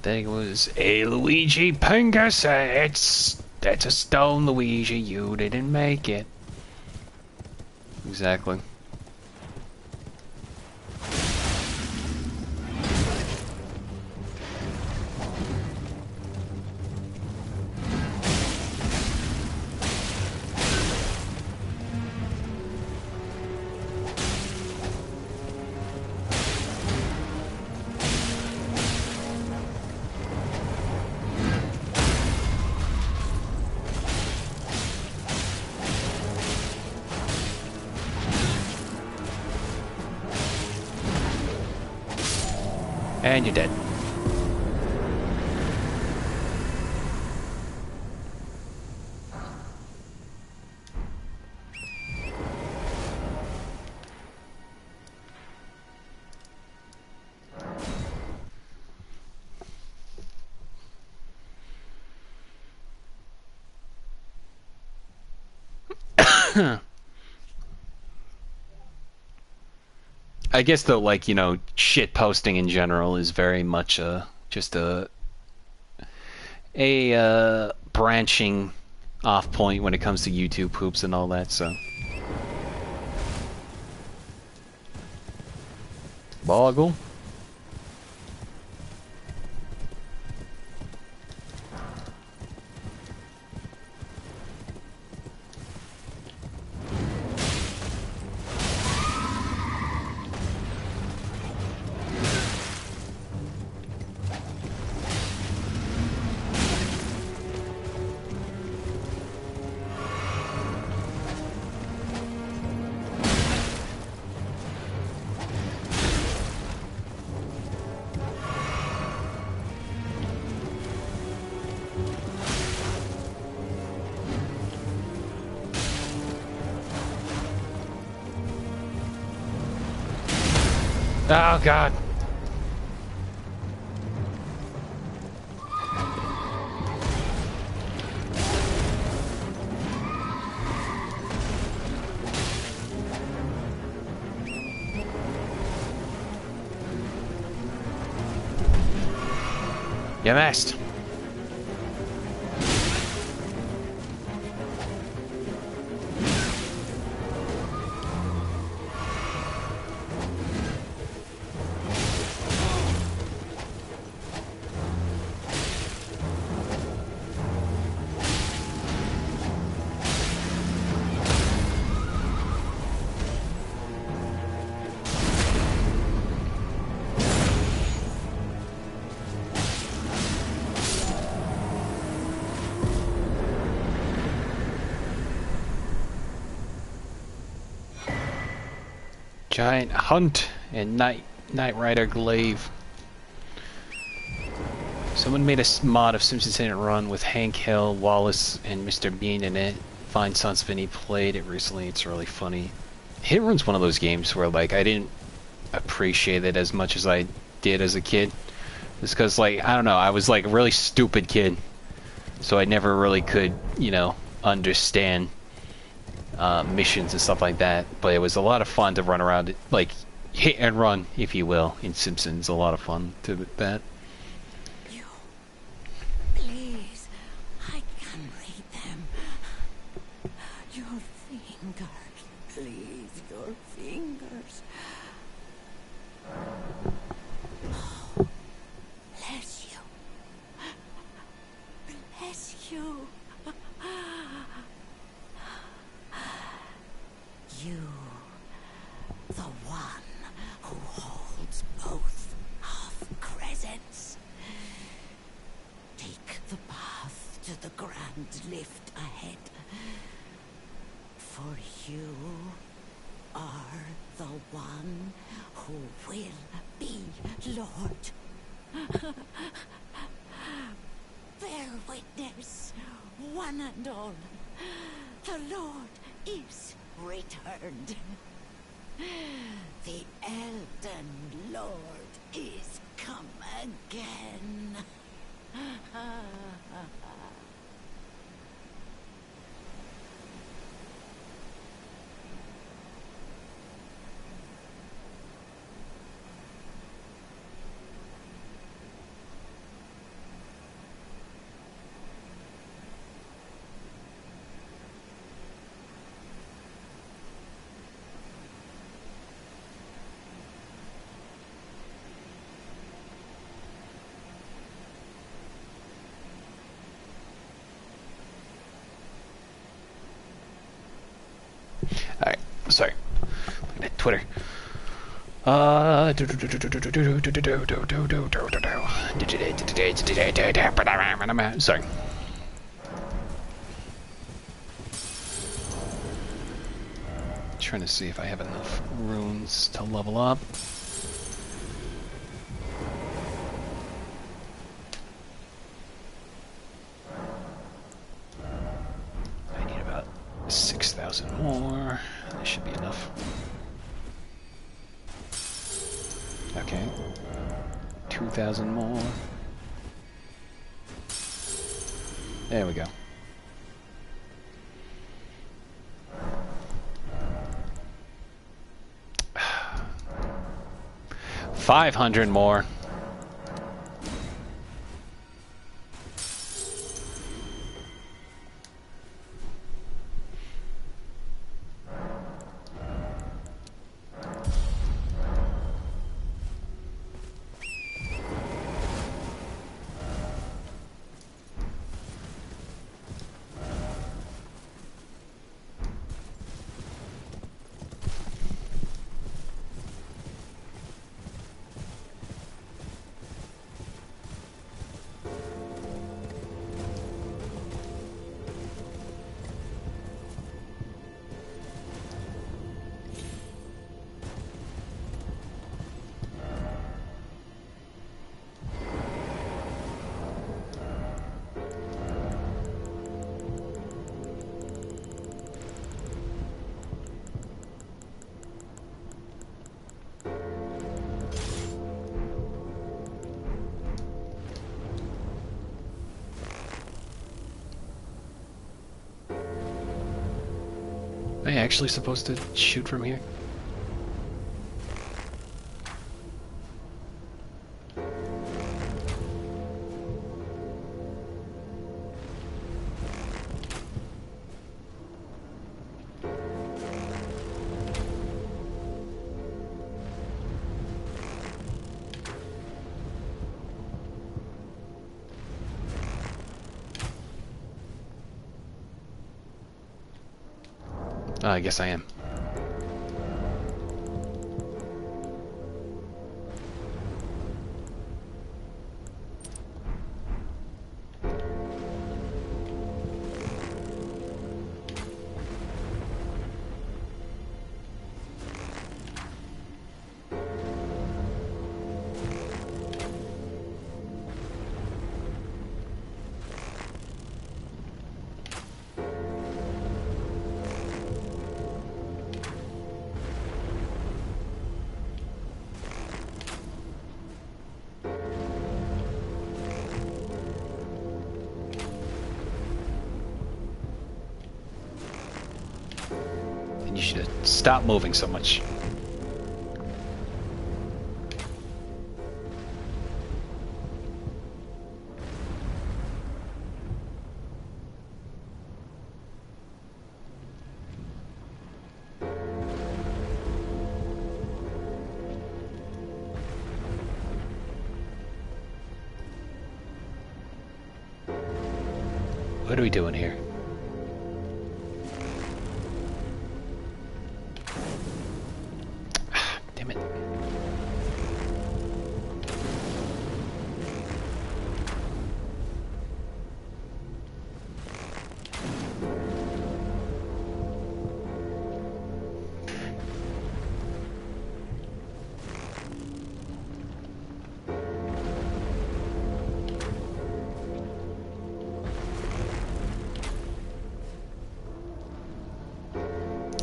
There was a Luigi Pungus. That's a stone, Luigi. You didn't make it. Exactly. And you're dead. I guess though, like, you know, shit posting in general is very much just a branching off point when it comes to YouTube poops and all that. So, Boggle. Oh, God. You missed. Giant Hunt and Night Rider Glaive. Someone made a mod of Simpsons Hit and Run with Hank Hill, Wallace, and Mr. Bean in it. Fine Sons Vinny played it recently. It's really funny. Hit and Run's one of those games where like I didn't appreciate it as much as I did as a kid. Just because like I don't know, I was like a really stupid kid, so I never really could, you know, understand missions and stuff like that. But it was a lot of fun to run around, like hit and run, if you will, in Simpsons. A lot of fun to that. You, please, I can read them. Your fingers, please, your fingers. Oh, bless you. Bless you. You, the one who holds both half-crescents. Take the path to the grand lift ahead. For you are the one who will be Lord. Bear witness, one and all, the Lord is returned. The Elden Lord is come again. Alright, sorry. Looking at Twitter. Sorry. Trying to see if I have enough runes to level up. I need about 6,000 more. That should be enough. Okay. 2,000 more. There we go. $500 more. Am I actually supposed to shoot from here? I guess I am. stop moving so much. What are we doing here? Damn it.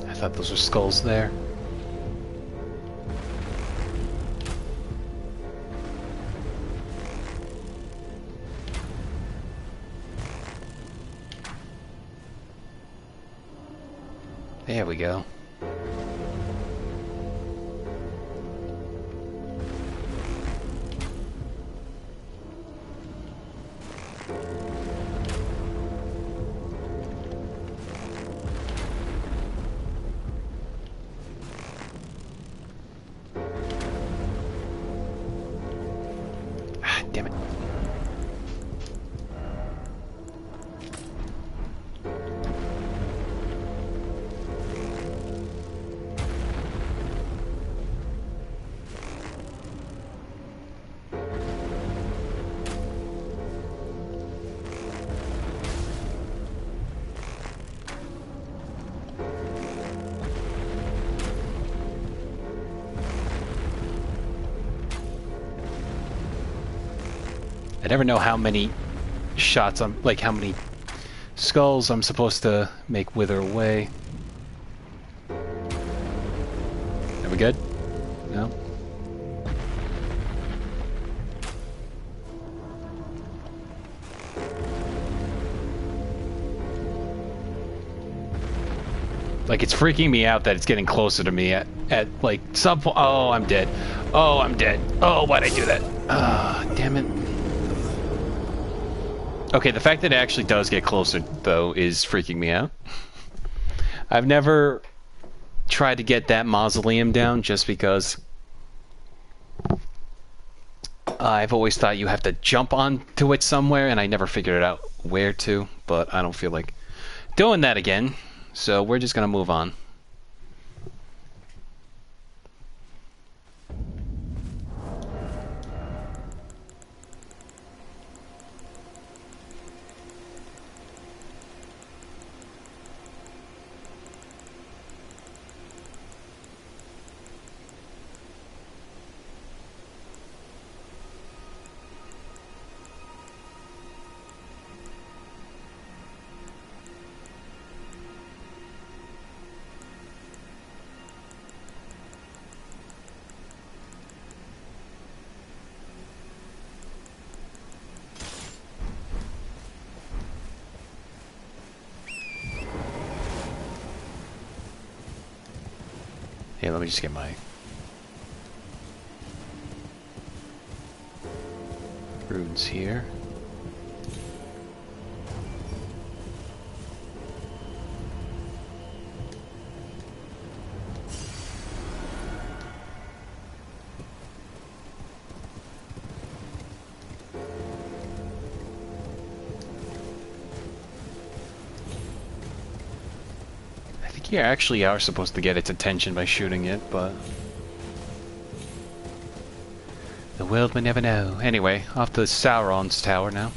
I thought those were skulls there. There we go. Ah, damn it. I never know how many shots I'm like how many skulls I'm supposed to make wither away. Are we good? No? Like, it's freaking me out that it's getting closer to me at like some point. Oh, I'm dead. Oh, I'm dead. Oh, why'd I do that? Ah, damn it. Okay, the fact that it actually does get closer, though, is freaking me out. I've never tried to get that mausoleum down just because I've always thought you have to jump onto it somewhere, and I never figured out where to, but I don't feel like doing that again, so we're just going to move on. Hey, let me just get my runes here. You actually are supposed to get its attention by shooting it, but the world may never know. Anyway, off to Sauron's tower now.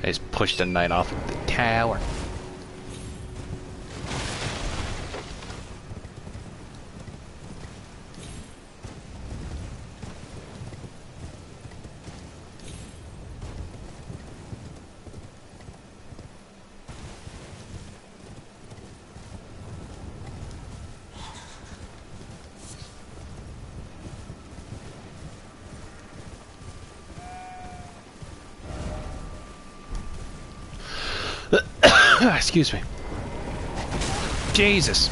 I just pushed the knight off the tower. Excuse me. Jesus.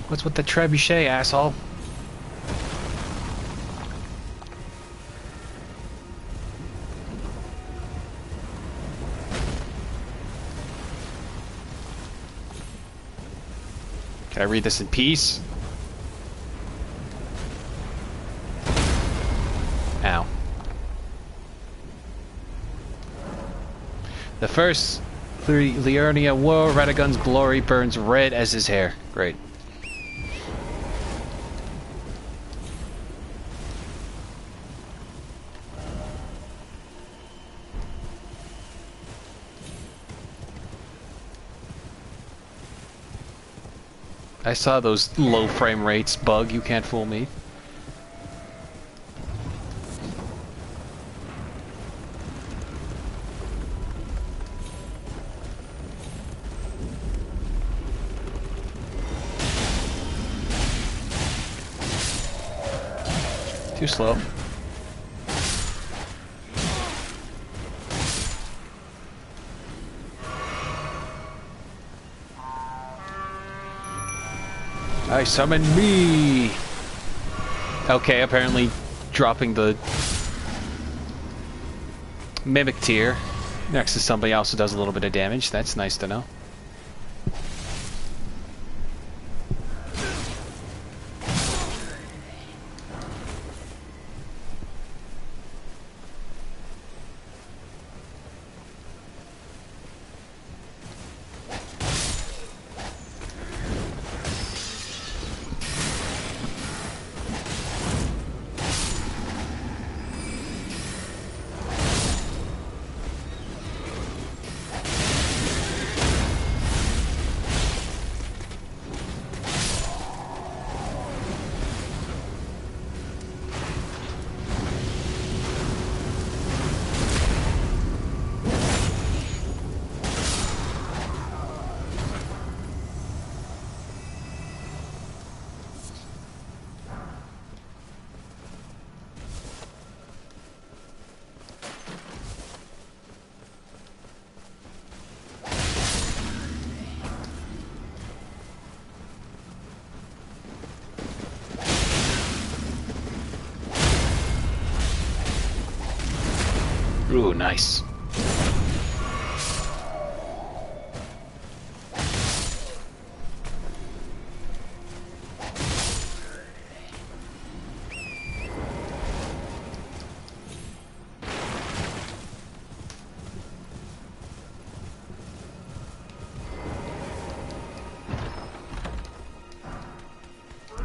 What's with the trebuchet, asshole? Can I read this in peace? Ow. The first Liurnia war, Radagon's glory burns red as his hair. Great. I saw those low frame rates bug, you can't fool me. Too slow. I summon me! Okay, apparently dropping the mimic tier next to somebody else who does a little bit of damage. That's nice to know. Ooh, nice.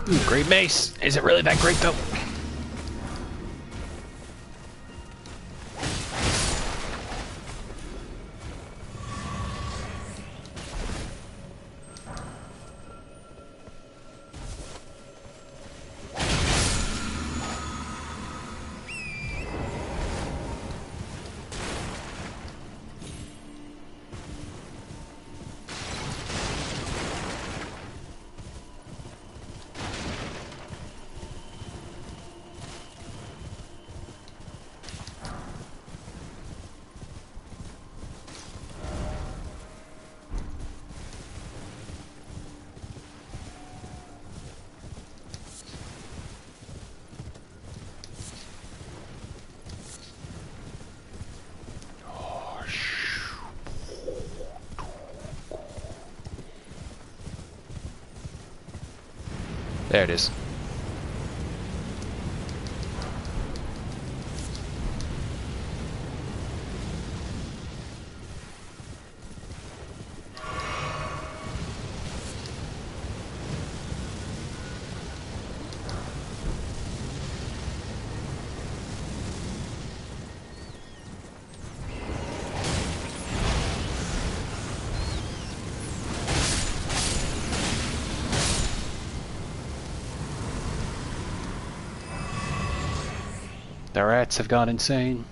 Ooh, great mace. Is it really that great though? There it is. The rats have gone insane.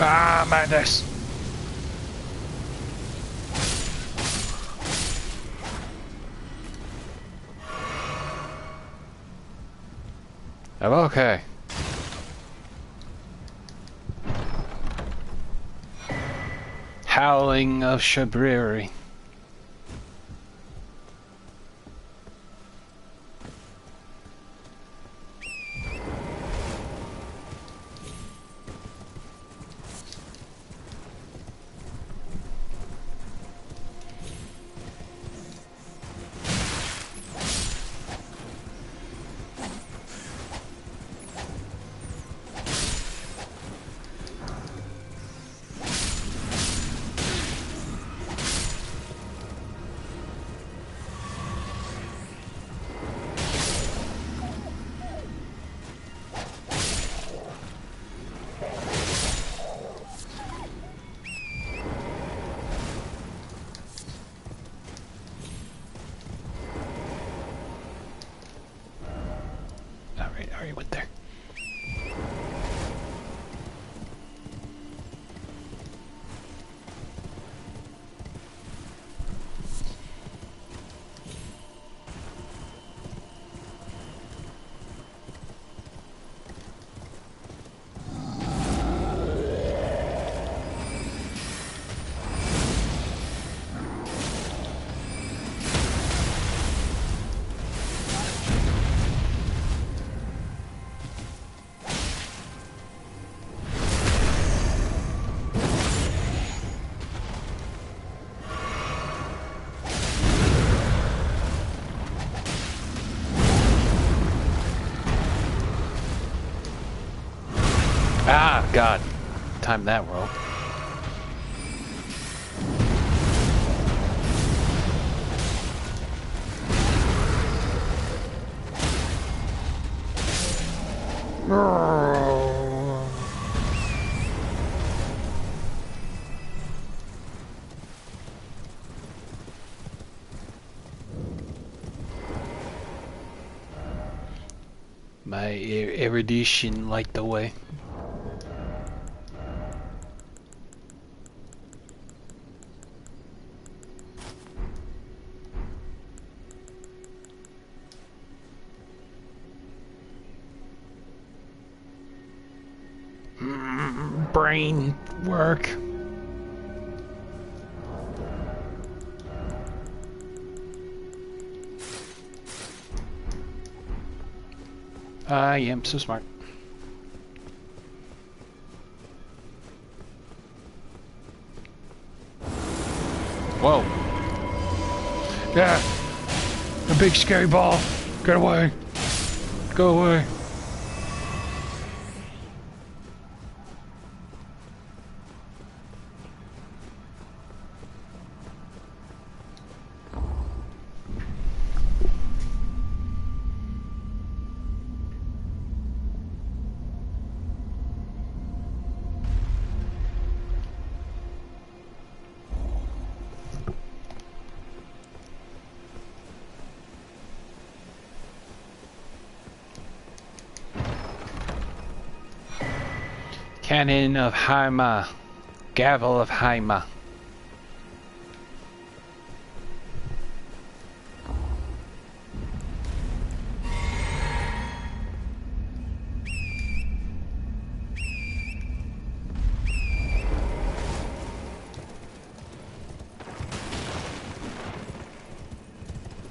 Ah, madness! I'm okay. Howling of Shabriri. Already went there. Ah, God. Time that roll. My erudition light the way. Brain work. I am so smart. Whoa. Yeah. A big scary ball. Get away. Go away. Cannon of Haima. Gavel of Haima.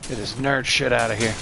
Get this nerd shit out of here.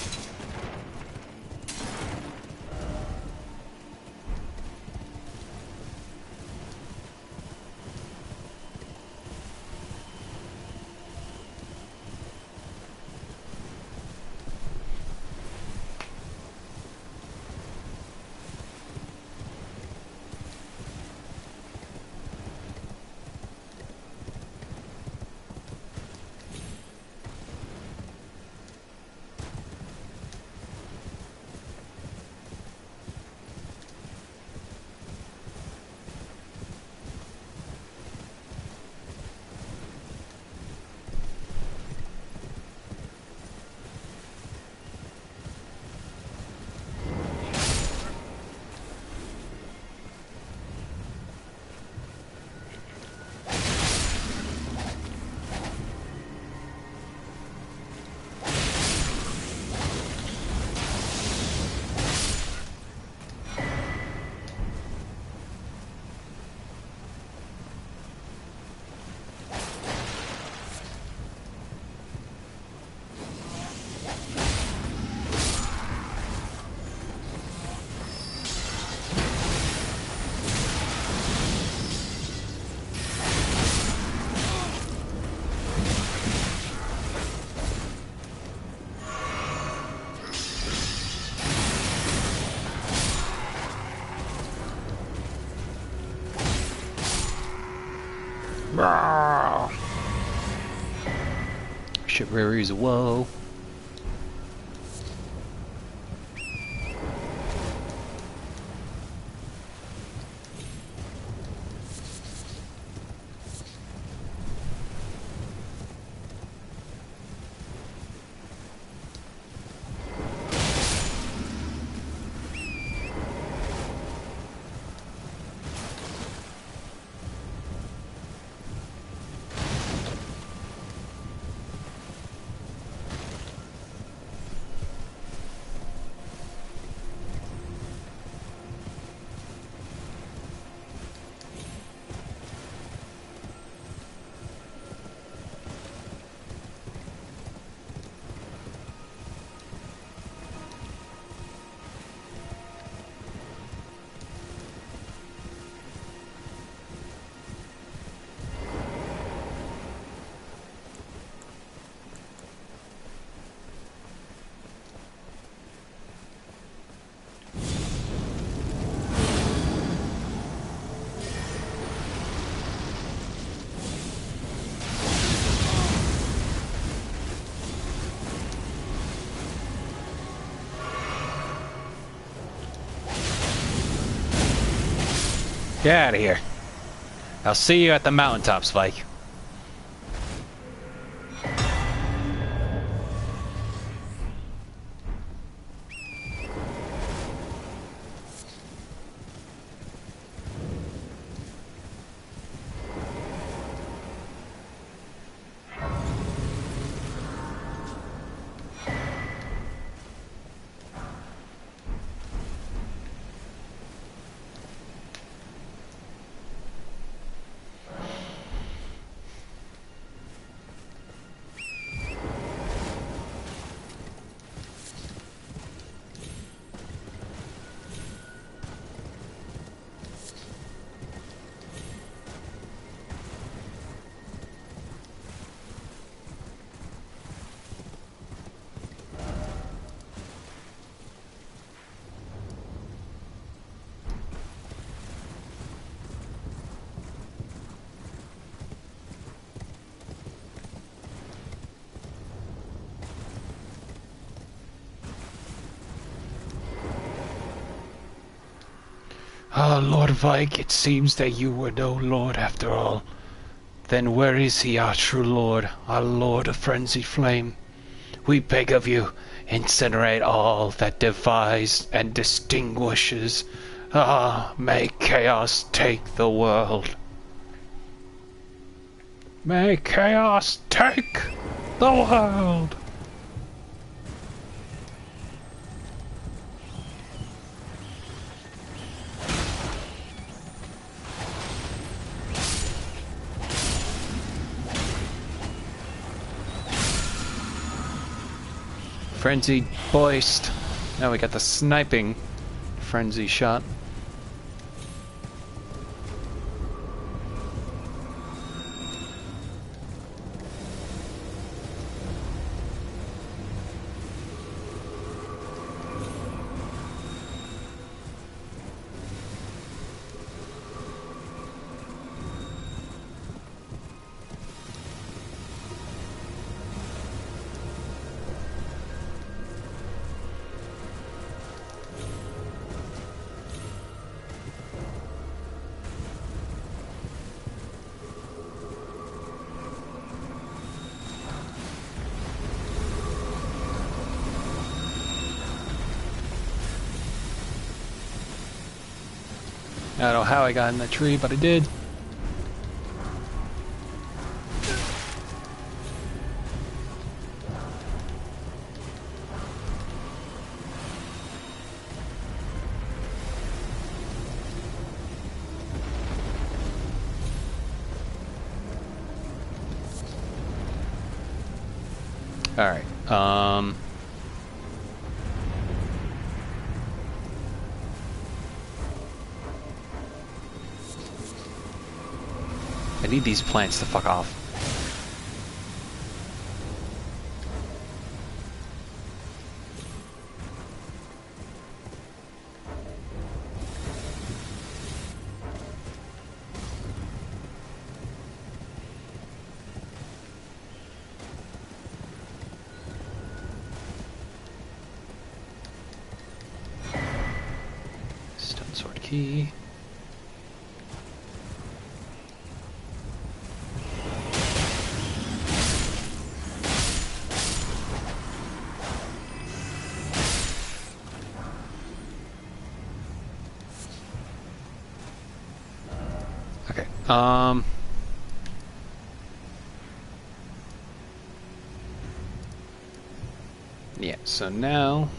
Shit, Rari's whoa. Get out of here. I'll see you at the mountaintop, Spike. Ah, Lord Vike, it seems that you were no lord after all. Then where is he, our true lord, our lord of frenzied flame? We beg of you, incinerate all that divides and distinguishes. Ah, may chaos take the world. May chaos take the world. Frenzied Boist. Now we got the sniping frenzy shot. I don't know how I got in that tree, but I did. Alright, I need these plants to fuck off. key. Okay. Yeah, so now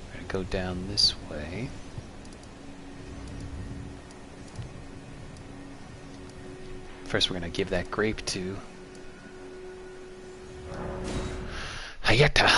we're gonna go down this way. First, we're gonna give that grape to Hayata.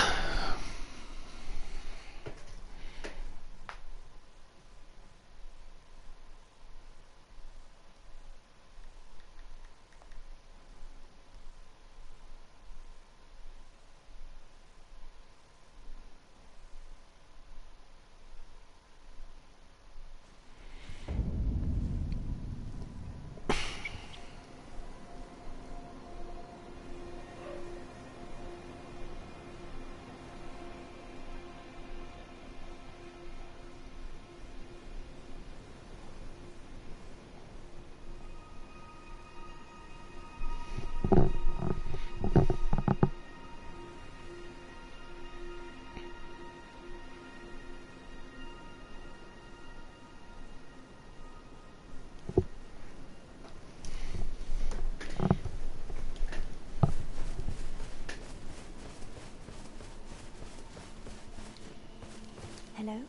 Hello?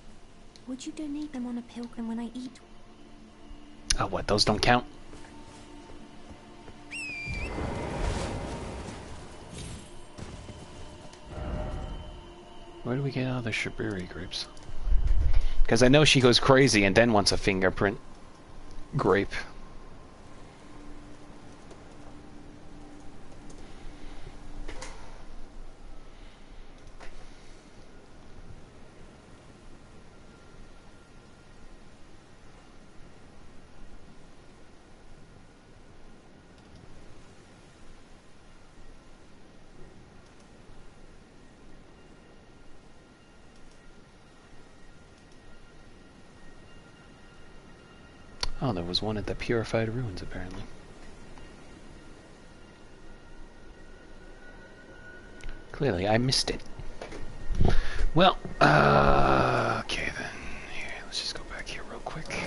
Would you donate them on a pilgrim when I eat? Oh, what? Those don't count? Where do we get all the Shaburi grapes? Because I know she goes crazy and then wants a fingerprint grape. Oh, there was one at the Purified Ruins, apparently. Clearly, I missed it. Well, okay then. Here, let's just go back here real quick.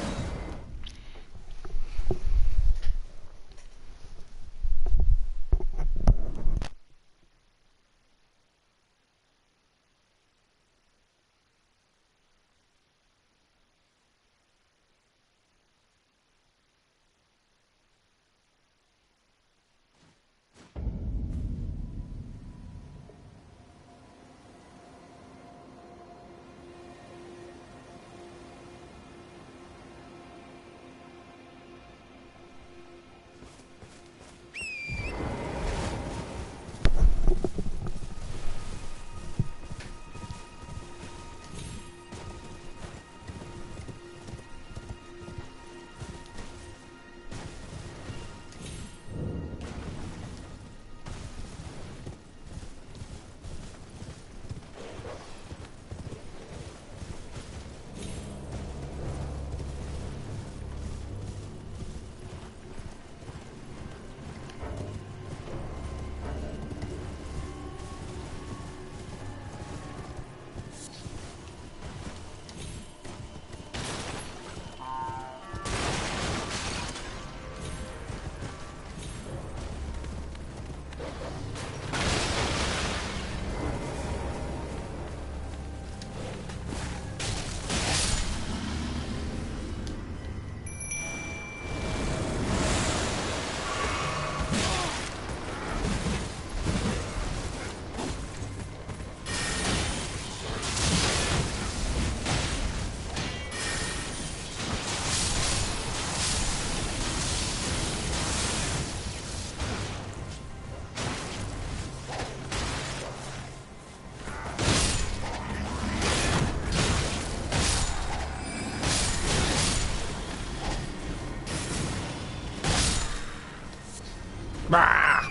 Bah!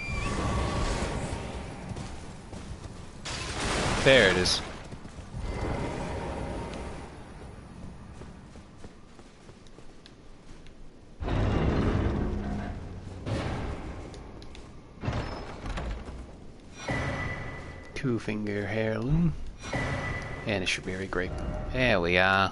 There it is. two-finger heirloom. And it should be very great. There we are.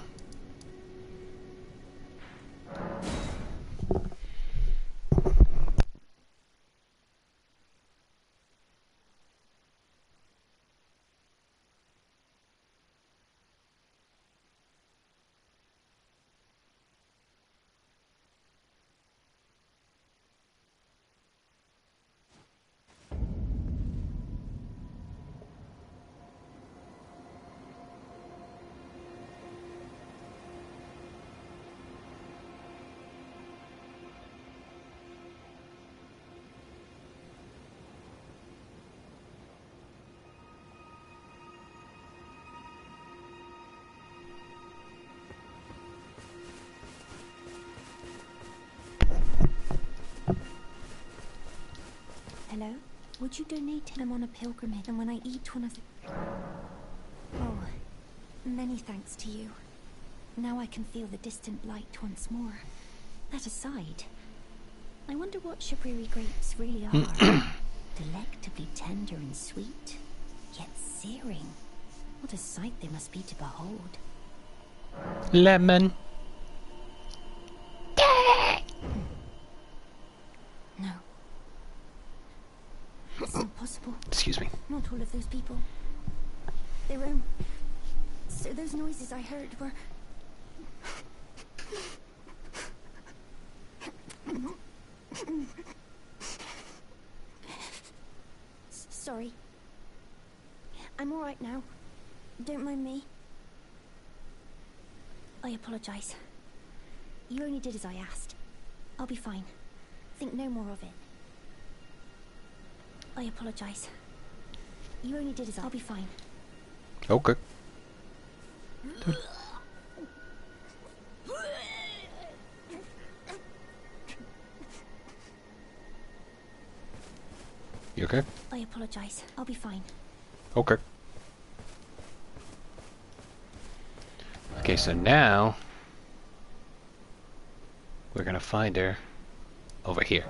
Hello? Would you donate him on a pilgrimage and when I eat one of the... Oh, many thanks to you. Now I can feel the distant light once more. That aside, I wonder what Shabriri grapes really are. Delectably tender and sweet, yet searing. What a sight they must be to behold. Lemon. No. It's impossible. Excuse me. Not all of those people. So those noises I heard were... Sorry. I'm alright now. Don't mind me. I apologize. You only did as I asked. I'll be fine. Think no more of it. I apologize. You only did as I'll be fine. Okay. You okay? I apologize. I'll be fine. Okay. Okay, so now we're gonna find her over here.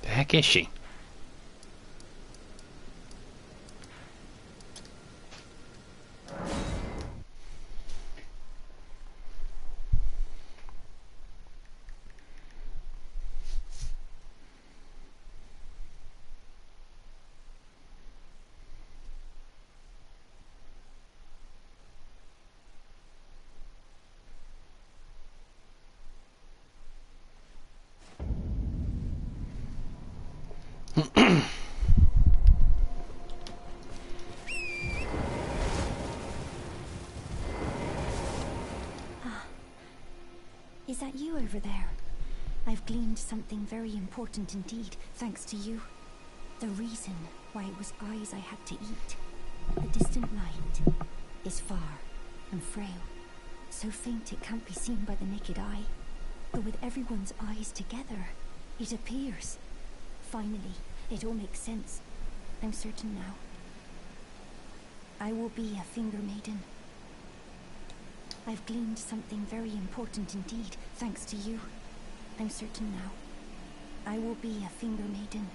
The heck is she? Is that you over there? I've gleaned something very important indeed, thanks to you. The reason why it was eyes I had to eat. The distant light is far and frail, so faint it can't be seen by the naked eye. But with everyone's eyes together, it appears. Finally, it all makes sense. I'm certain now. I will be a finger maiden. I've gleaned something very important indeed, thanks to you. I'm certain now. I will be a finger maiden.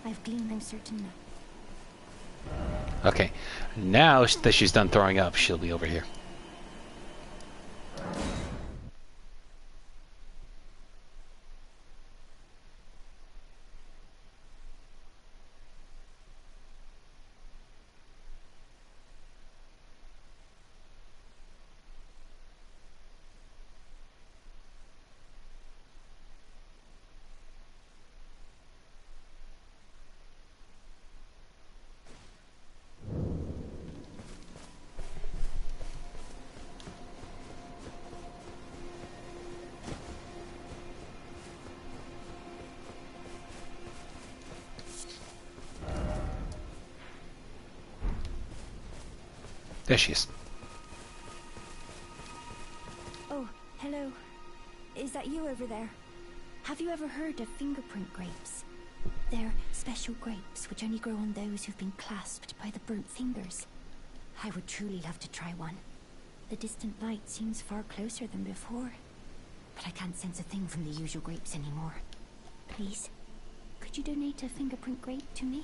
I'm certain now. Okay, now that she's done throwing up, she'll be over here. There she is. Oh, hello. Is that you over there? Have you ever heard of fingerprint grapes? They're special grapes which only grow on those who've been clasped by the burnt fingers. I would truly love to try one. The distant light seems far closer than before, but I can't sense a thing from the usual grapes anymore. Please, could you donate a fingerprint grape to me?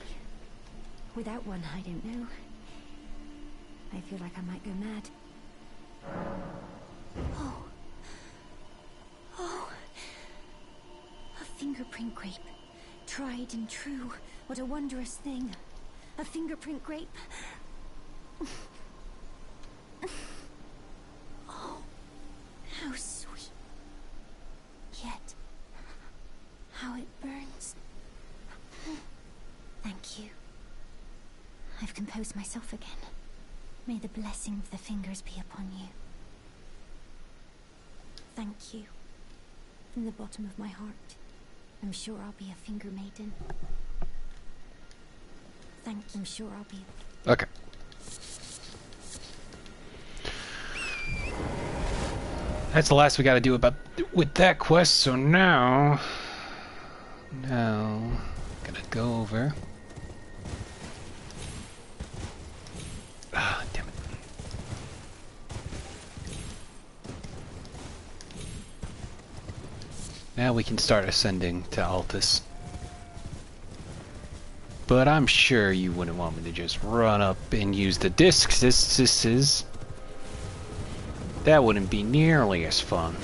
Without one, I don't know. I feel like I might go mad. Oh. Oh. A fingerprint grape. Tried and true. What a wondrous thing. A fingerprint grape. Oh. How sweet. Yet, how it burns. Thank you. I've composed myself again. May the blessing of the fingers be upon you. Thank you. From the bottom of my heart. I'm sure I'll be a finger maiden. I'm sure I'll be... Okay. That's the last we gotta do with that quest, so now... Gonna go over... Ah, damn it. Now we can start ascending to Altus. But I'm sure you wouldn't want me to just run up and use the discs. That wouldn't be nearly as fun.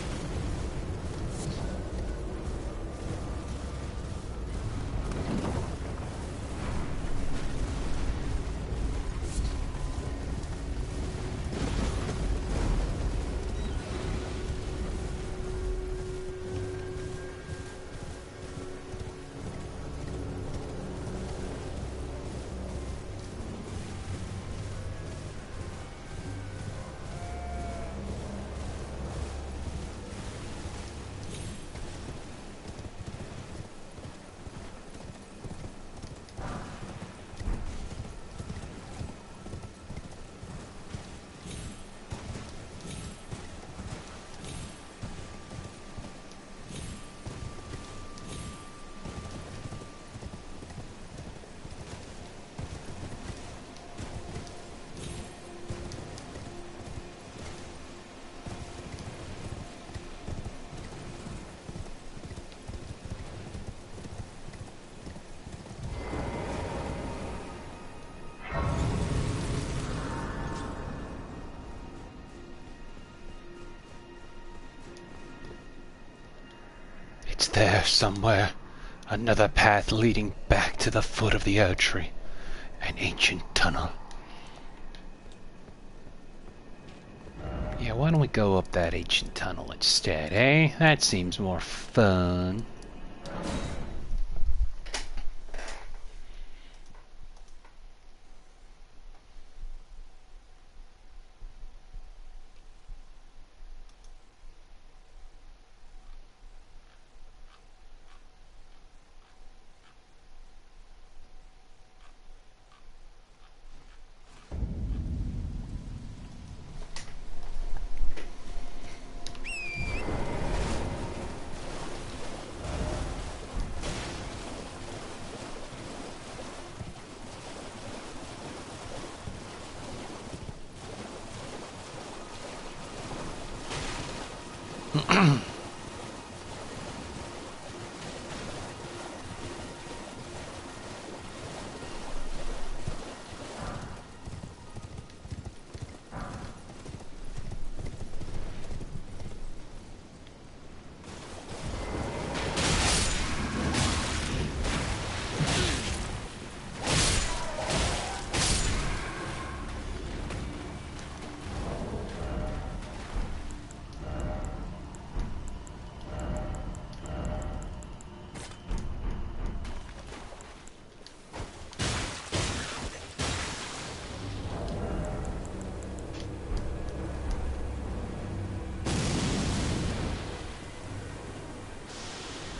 It's there somewhere. Another path leading back to the foot of the oak tree. An ancient tunnel. Yeah, why don't we go up that ancient tunnel instead, eh? That seems more fun.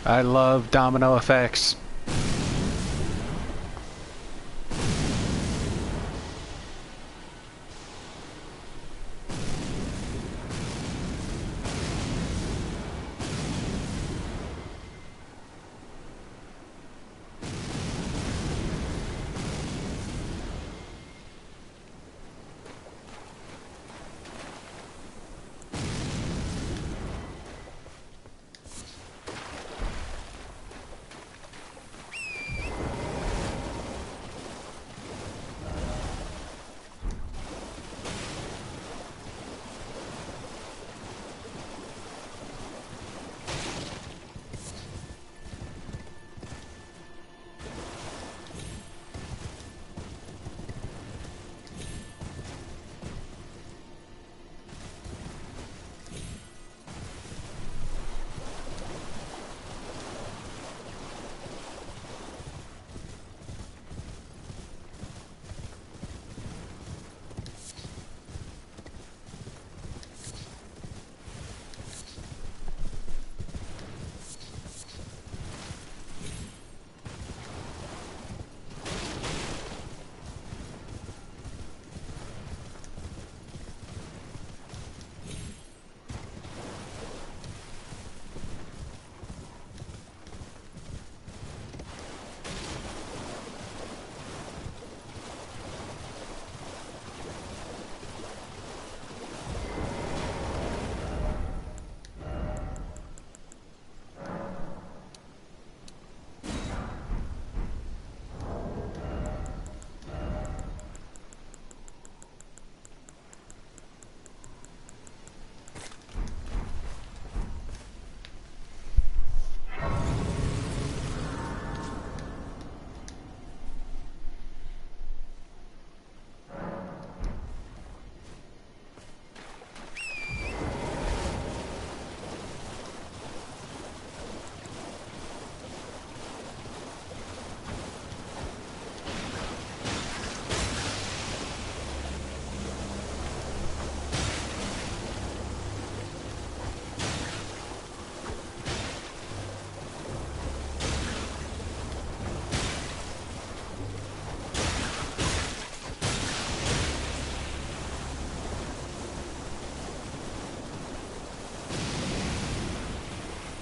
I love domino effects.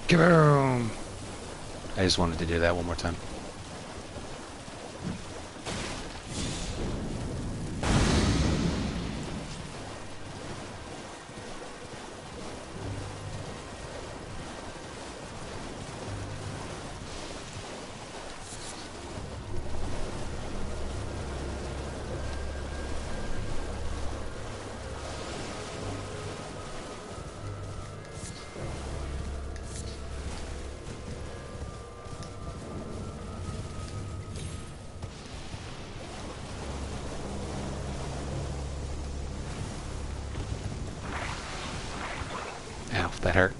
Kaboom! I just wanted to do that one more time. Ow, that hurt.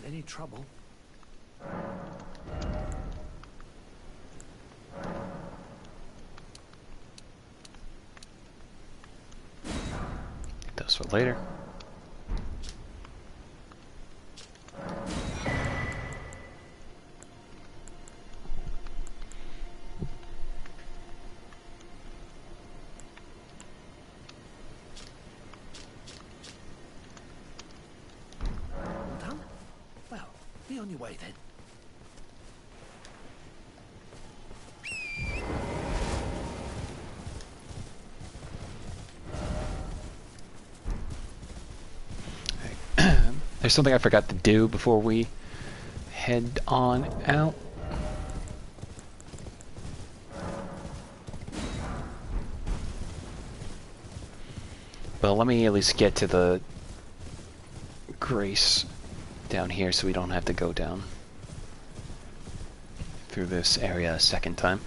want any trouble. Those for later. All done? Well, be on your way then. There's something I forgot to do before we head on out. Well, let me at least get to the Grace down here so we don't have to go down through this area a second time.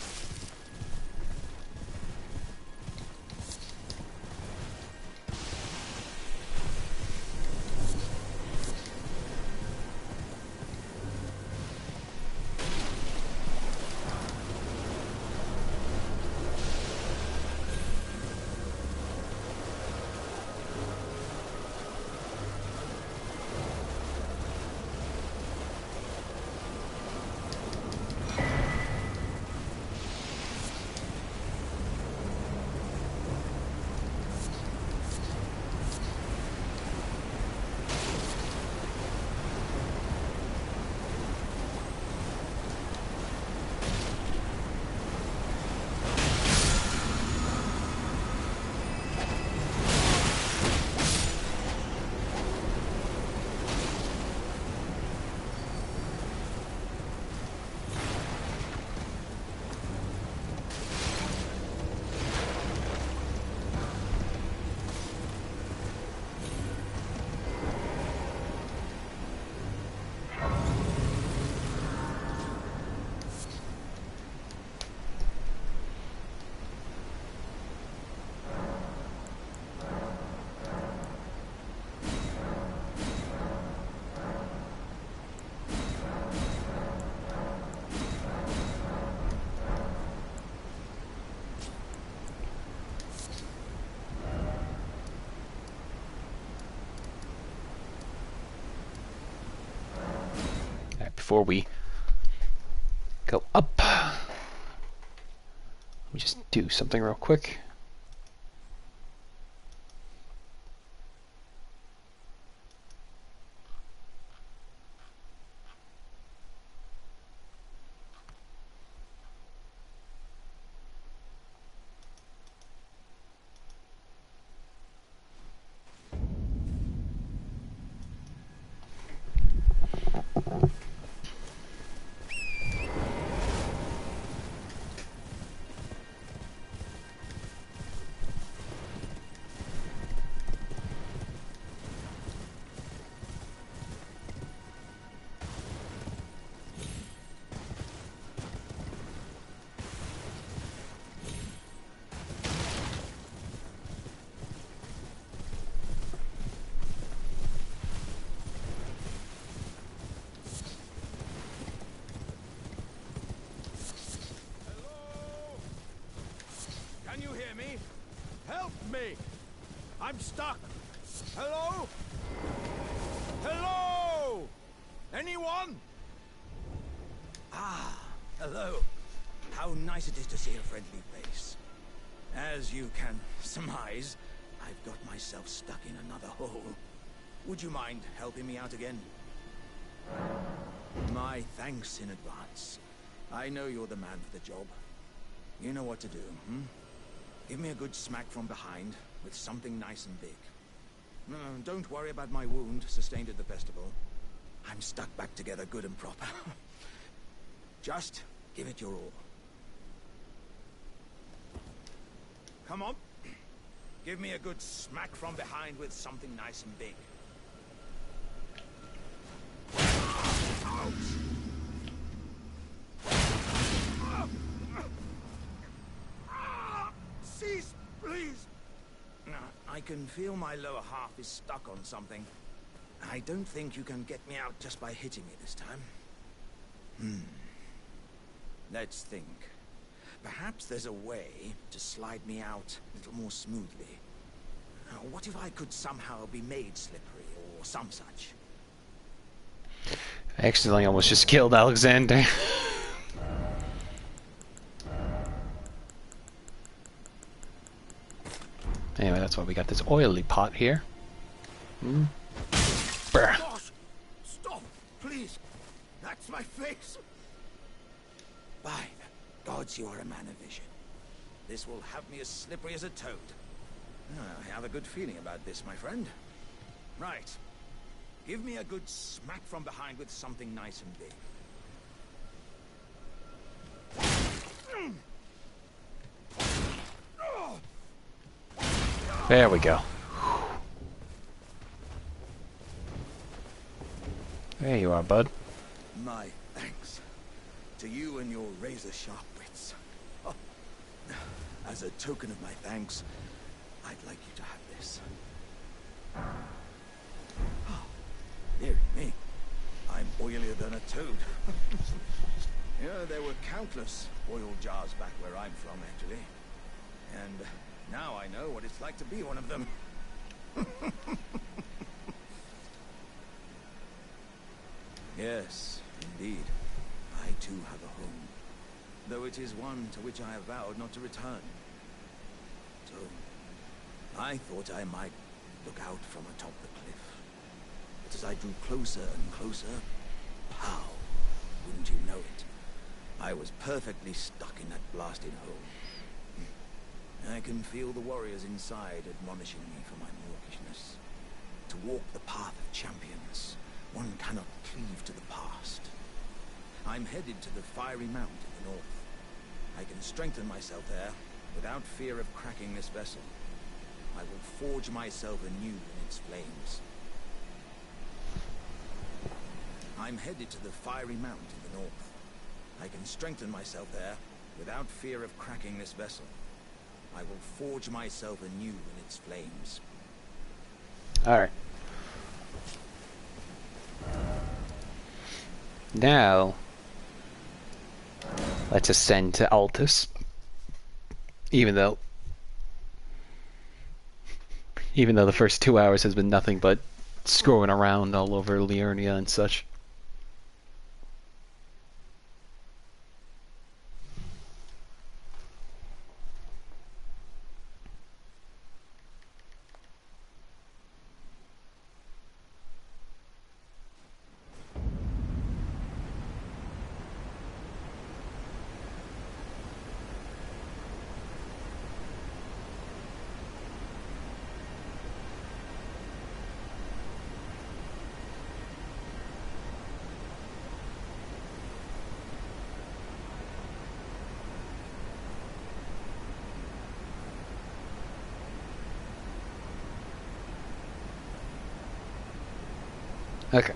Before we go up, let me just do something real quick. Can you hear me? Help me! I'm stuck! Hello? Hello? Anyone? Ah, hello. How nice it is to see a friendly face. As you can surmise, I've got myself stuck in another hole. Would you mind helping me out again? My thanks in advance. I know you're the man for the job. You know what to do, hmm? Give me a good smack from behind with something nice and big. No, don't worry about my wound sustained at the festival. I'm stuck back together good and proper. Just give it your all. Come on. Give me a good smack from behind with something nice and big. Ouch! Cease, please! I can feel my lower half is stuck on something. I don't think you can get me out just by hitting me this time. Let's think. Perhaps there's a way to slide me out a little more smoothly. What if I could somehow be made slippery or some such? I accidentally almost just killed Alexander. Anyway, that's why we got this oily pot here. Brr. Gosh! Stop! Please! That's my face! By the gods, you are a man of vision. This will have me as slippery as a toad. I have a good feeling about this, my friend. Right. Give me a good smack from behind with something nice and big. There we go. There you are, bud. My thanks to you and your razor-sharp wits. Oh. As a token of my thanks, I'd like you to have this. Oh, dear me. I'm oilier than a toad. Yeah, there were countless oil jars back where I'm from, actually. And now I know what it's like to be one of them. Yes, indeed. I too have a home, though it is one to which I have vowed not to return. So, I thought I might look out from atop the cliff. But as I drew closer and closer, pow, wouldn't you know it, I was perfectly stuck in that blasted hole. I can feel the warriors inside admonishing me for my mawkishness. To walk the path of champions, one cannot cleave to the past. I'm headed to the fiery mount in the north. I can strengthen myself there without fear of cracking this vessel. I will forge myself anew in its flames. I'm headed to the fiery mount in the north. I can strengthen myself there without fear of cracking this vessel. I will forge myself anew in its flames. Alright. Now, let's ascend to Altus. Even though the first 2 hours has been nothing but screwing around all over Liurnia and such. Okay.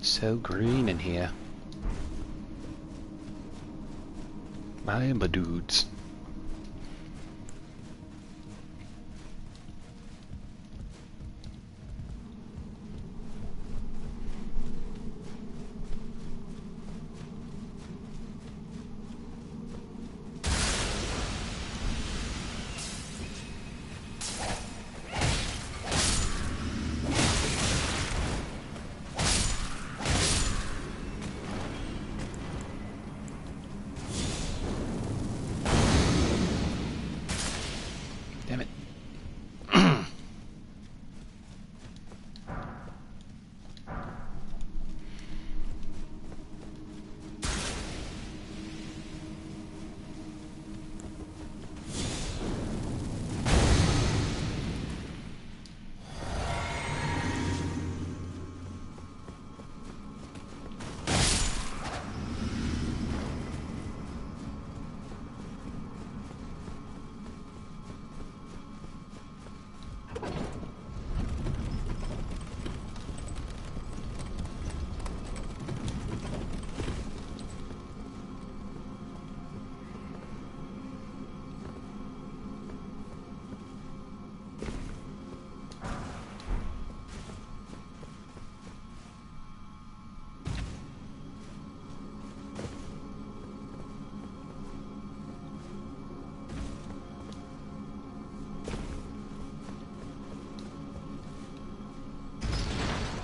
So green in here. My dudes.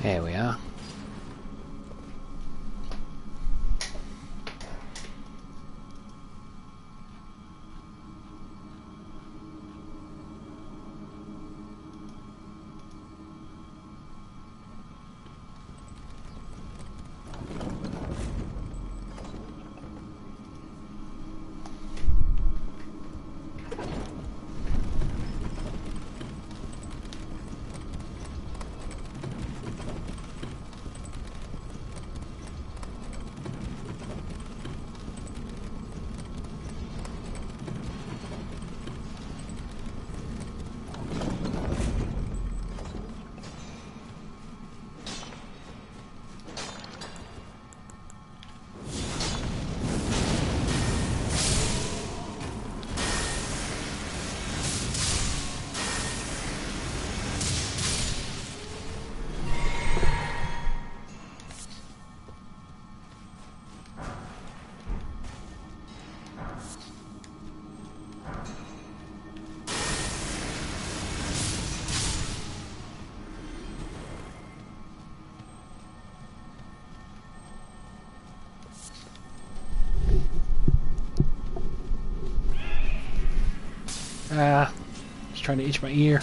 There we are. Ah, just trying to itch my ear.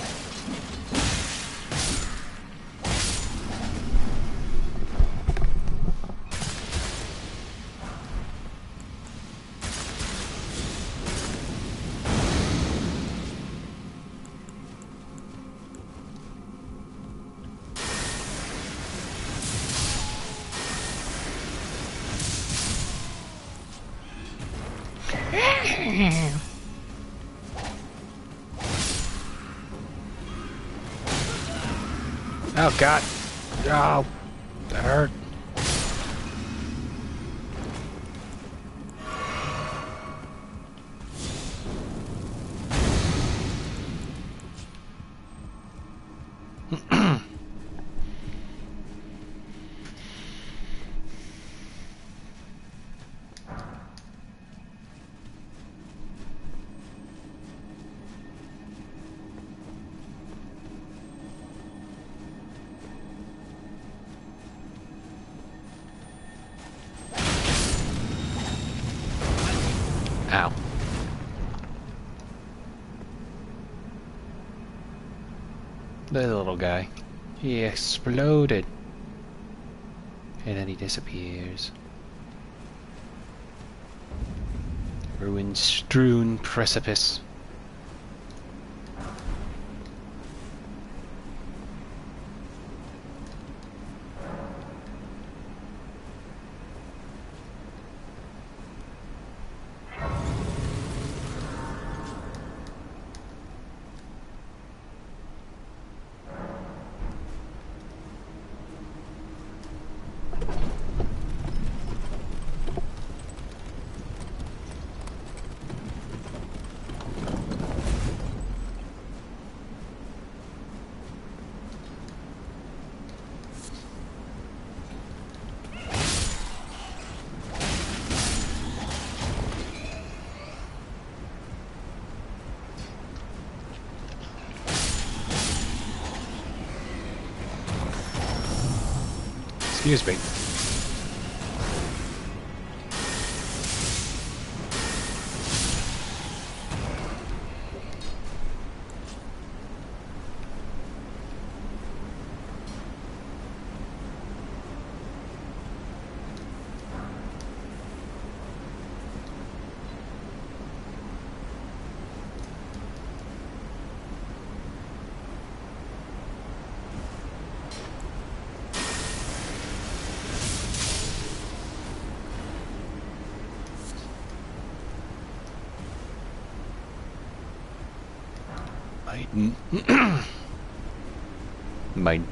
Oh god. Oh, that hurt. Ow. The little guy. He exploded. And then he disappears. Ruin-strewn precipice. Excuse me. Mine.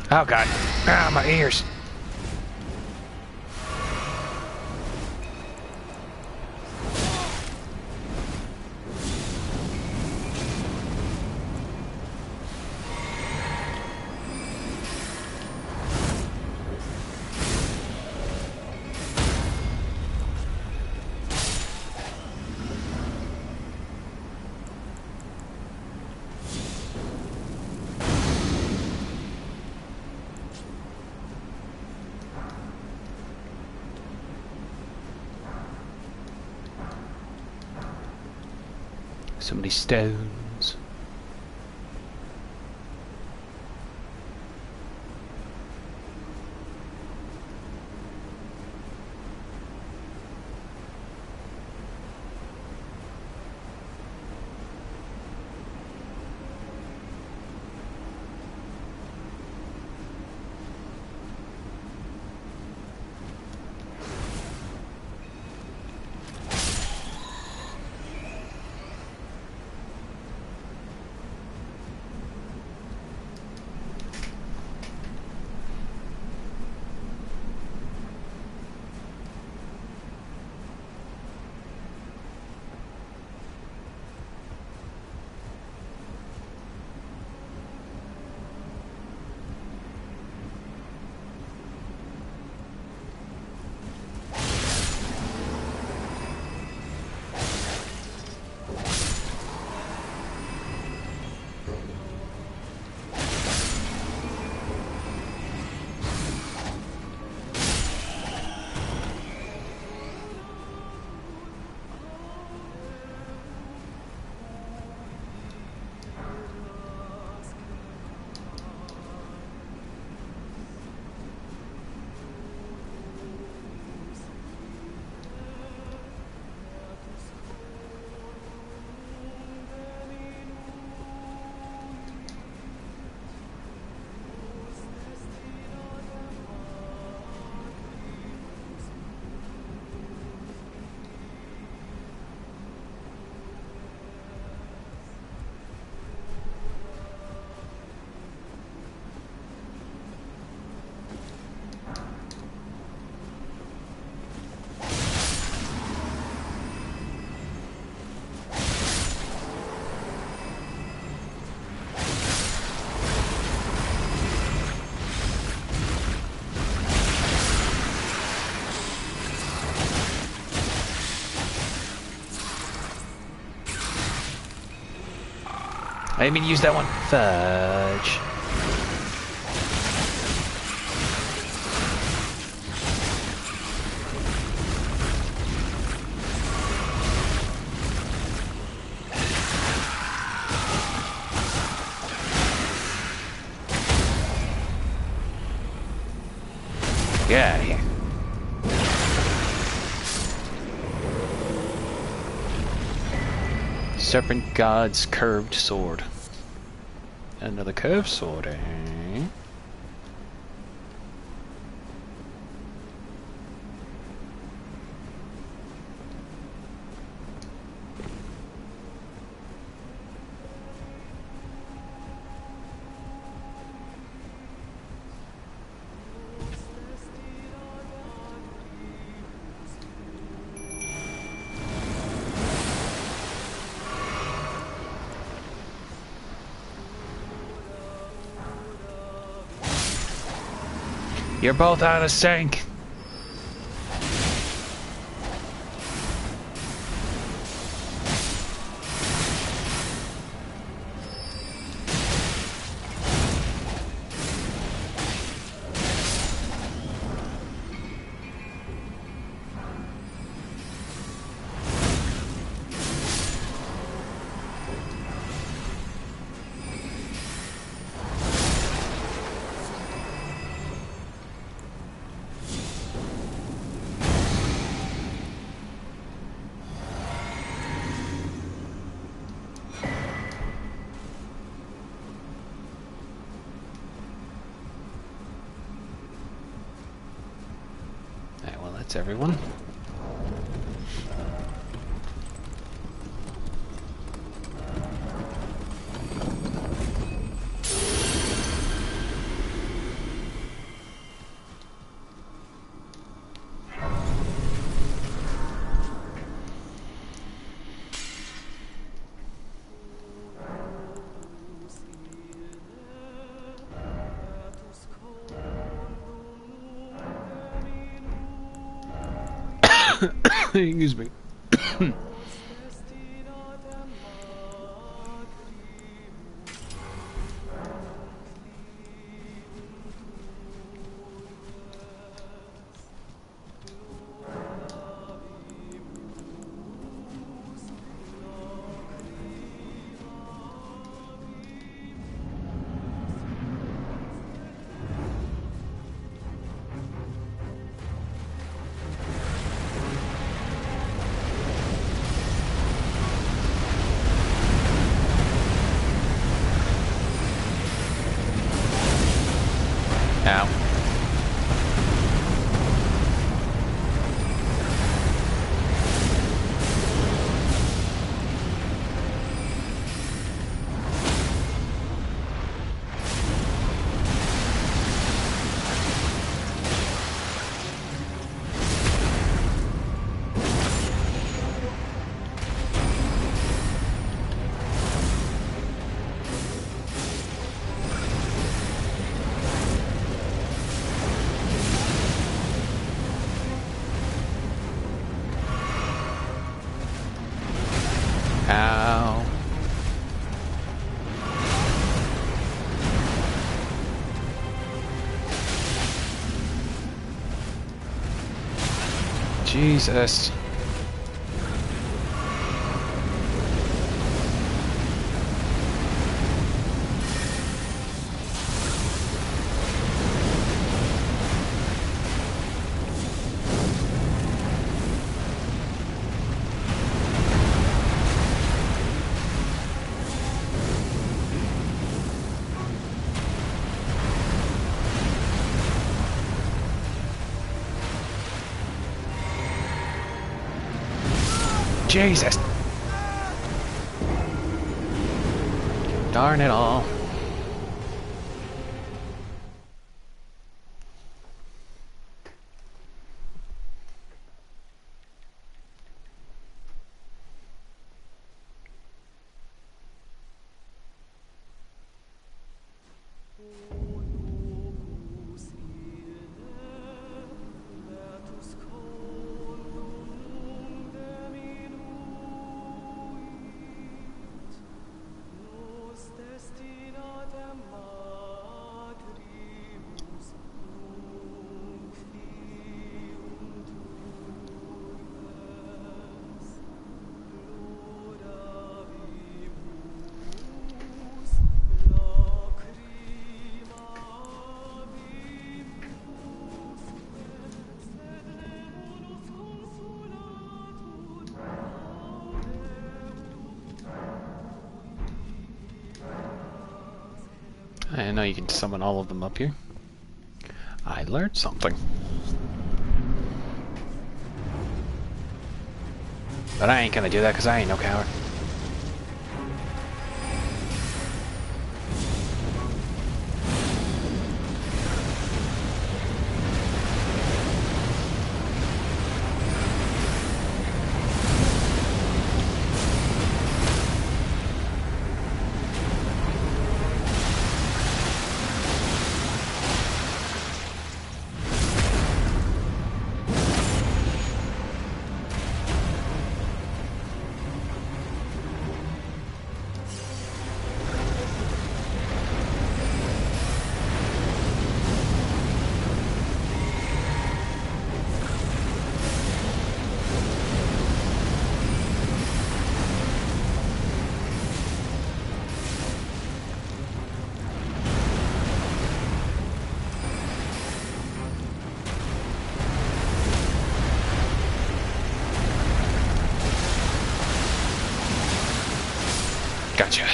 Oh god. Ah, my ears. So many stones. I didn't mean to use that one. Fudge. Get out of here. Serpent God's curved sword. Another curved sword, eh? You're both out of sync. That's everyone. Excuse me. Ow. Ow. Jesus. Jesus. Darn it all. I didn't know you can summon all of them up here. I learned something. But I ain't gonna do that because I ain't no coward. Gotcha.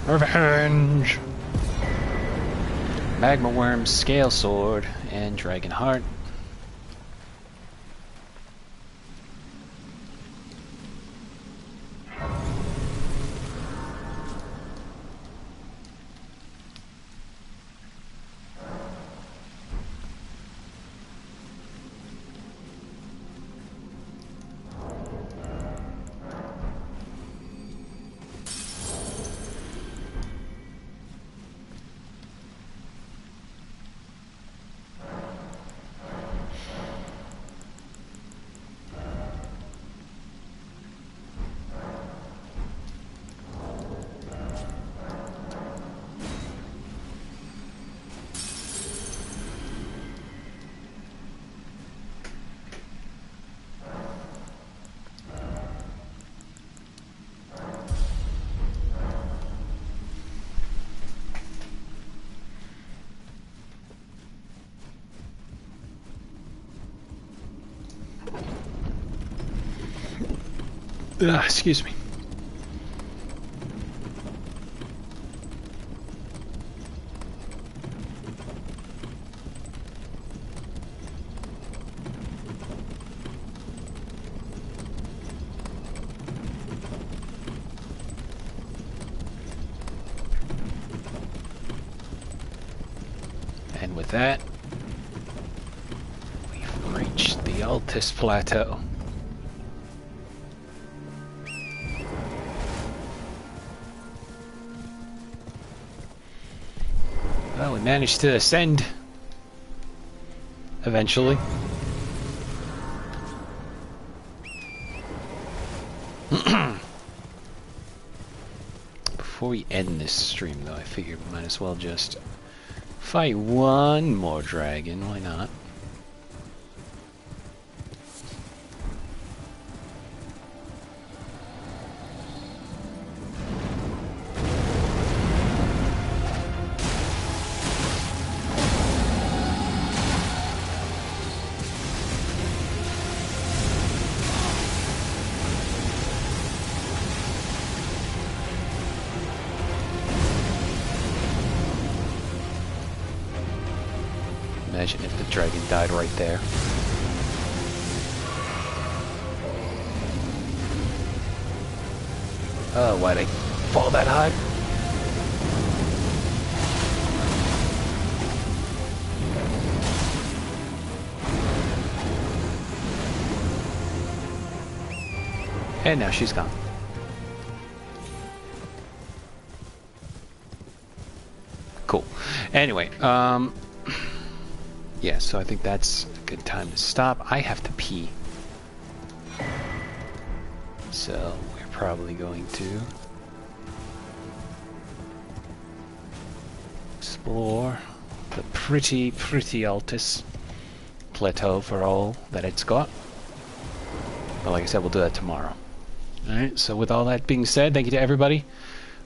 Revenge! Magma Worm, Scale Sword, and Dragon Heart. Excuse me. And with that, we've reached the Altus Plateau. Well, we managed to ascend eventually. Before we end this stream, though, I figured we might as well just fight one more dragon. Why not? Imagine if the dragon died right there. Oh, why'd I fall that high? And now she's gone. Cool. Anyway, yeah, so I think that's a good time to stop. I have to pee. So we're probably going to explore the pretty Altus Plateau for all that it's got. But like I said, we'll do that tomorrow. Alright, so with all that being said, thank you to everybody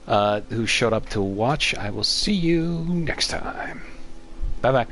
who showed up to watch. I will see you next time. Bye-bye.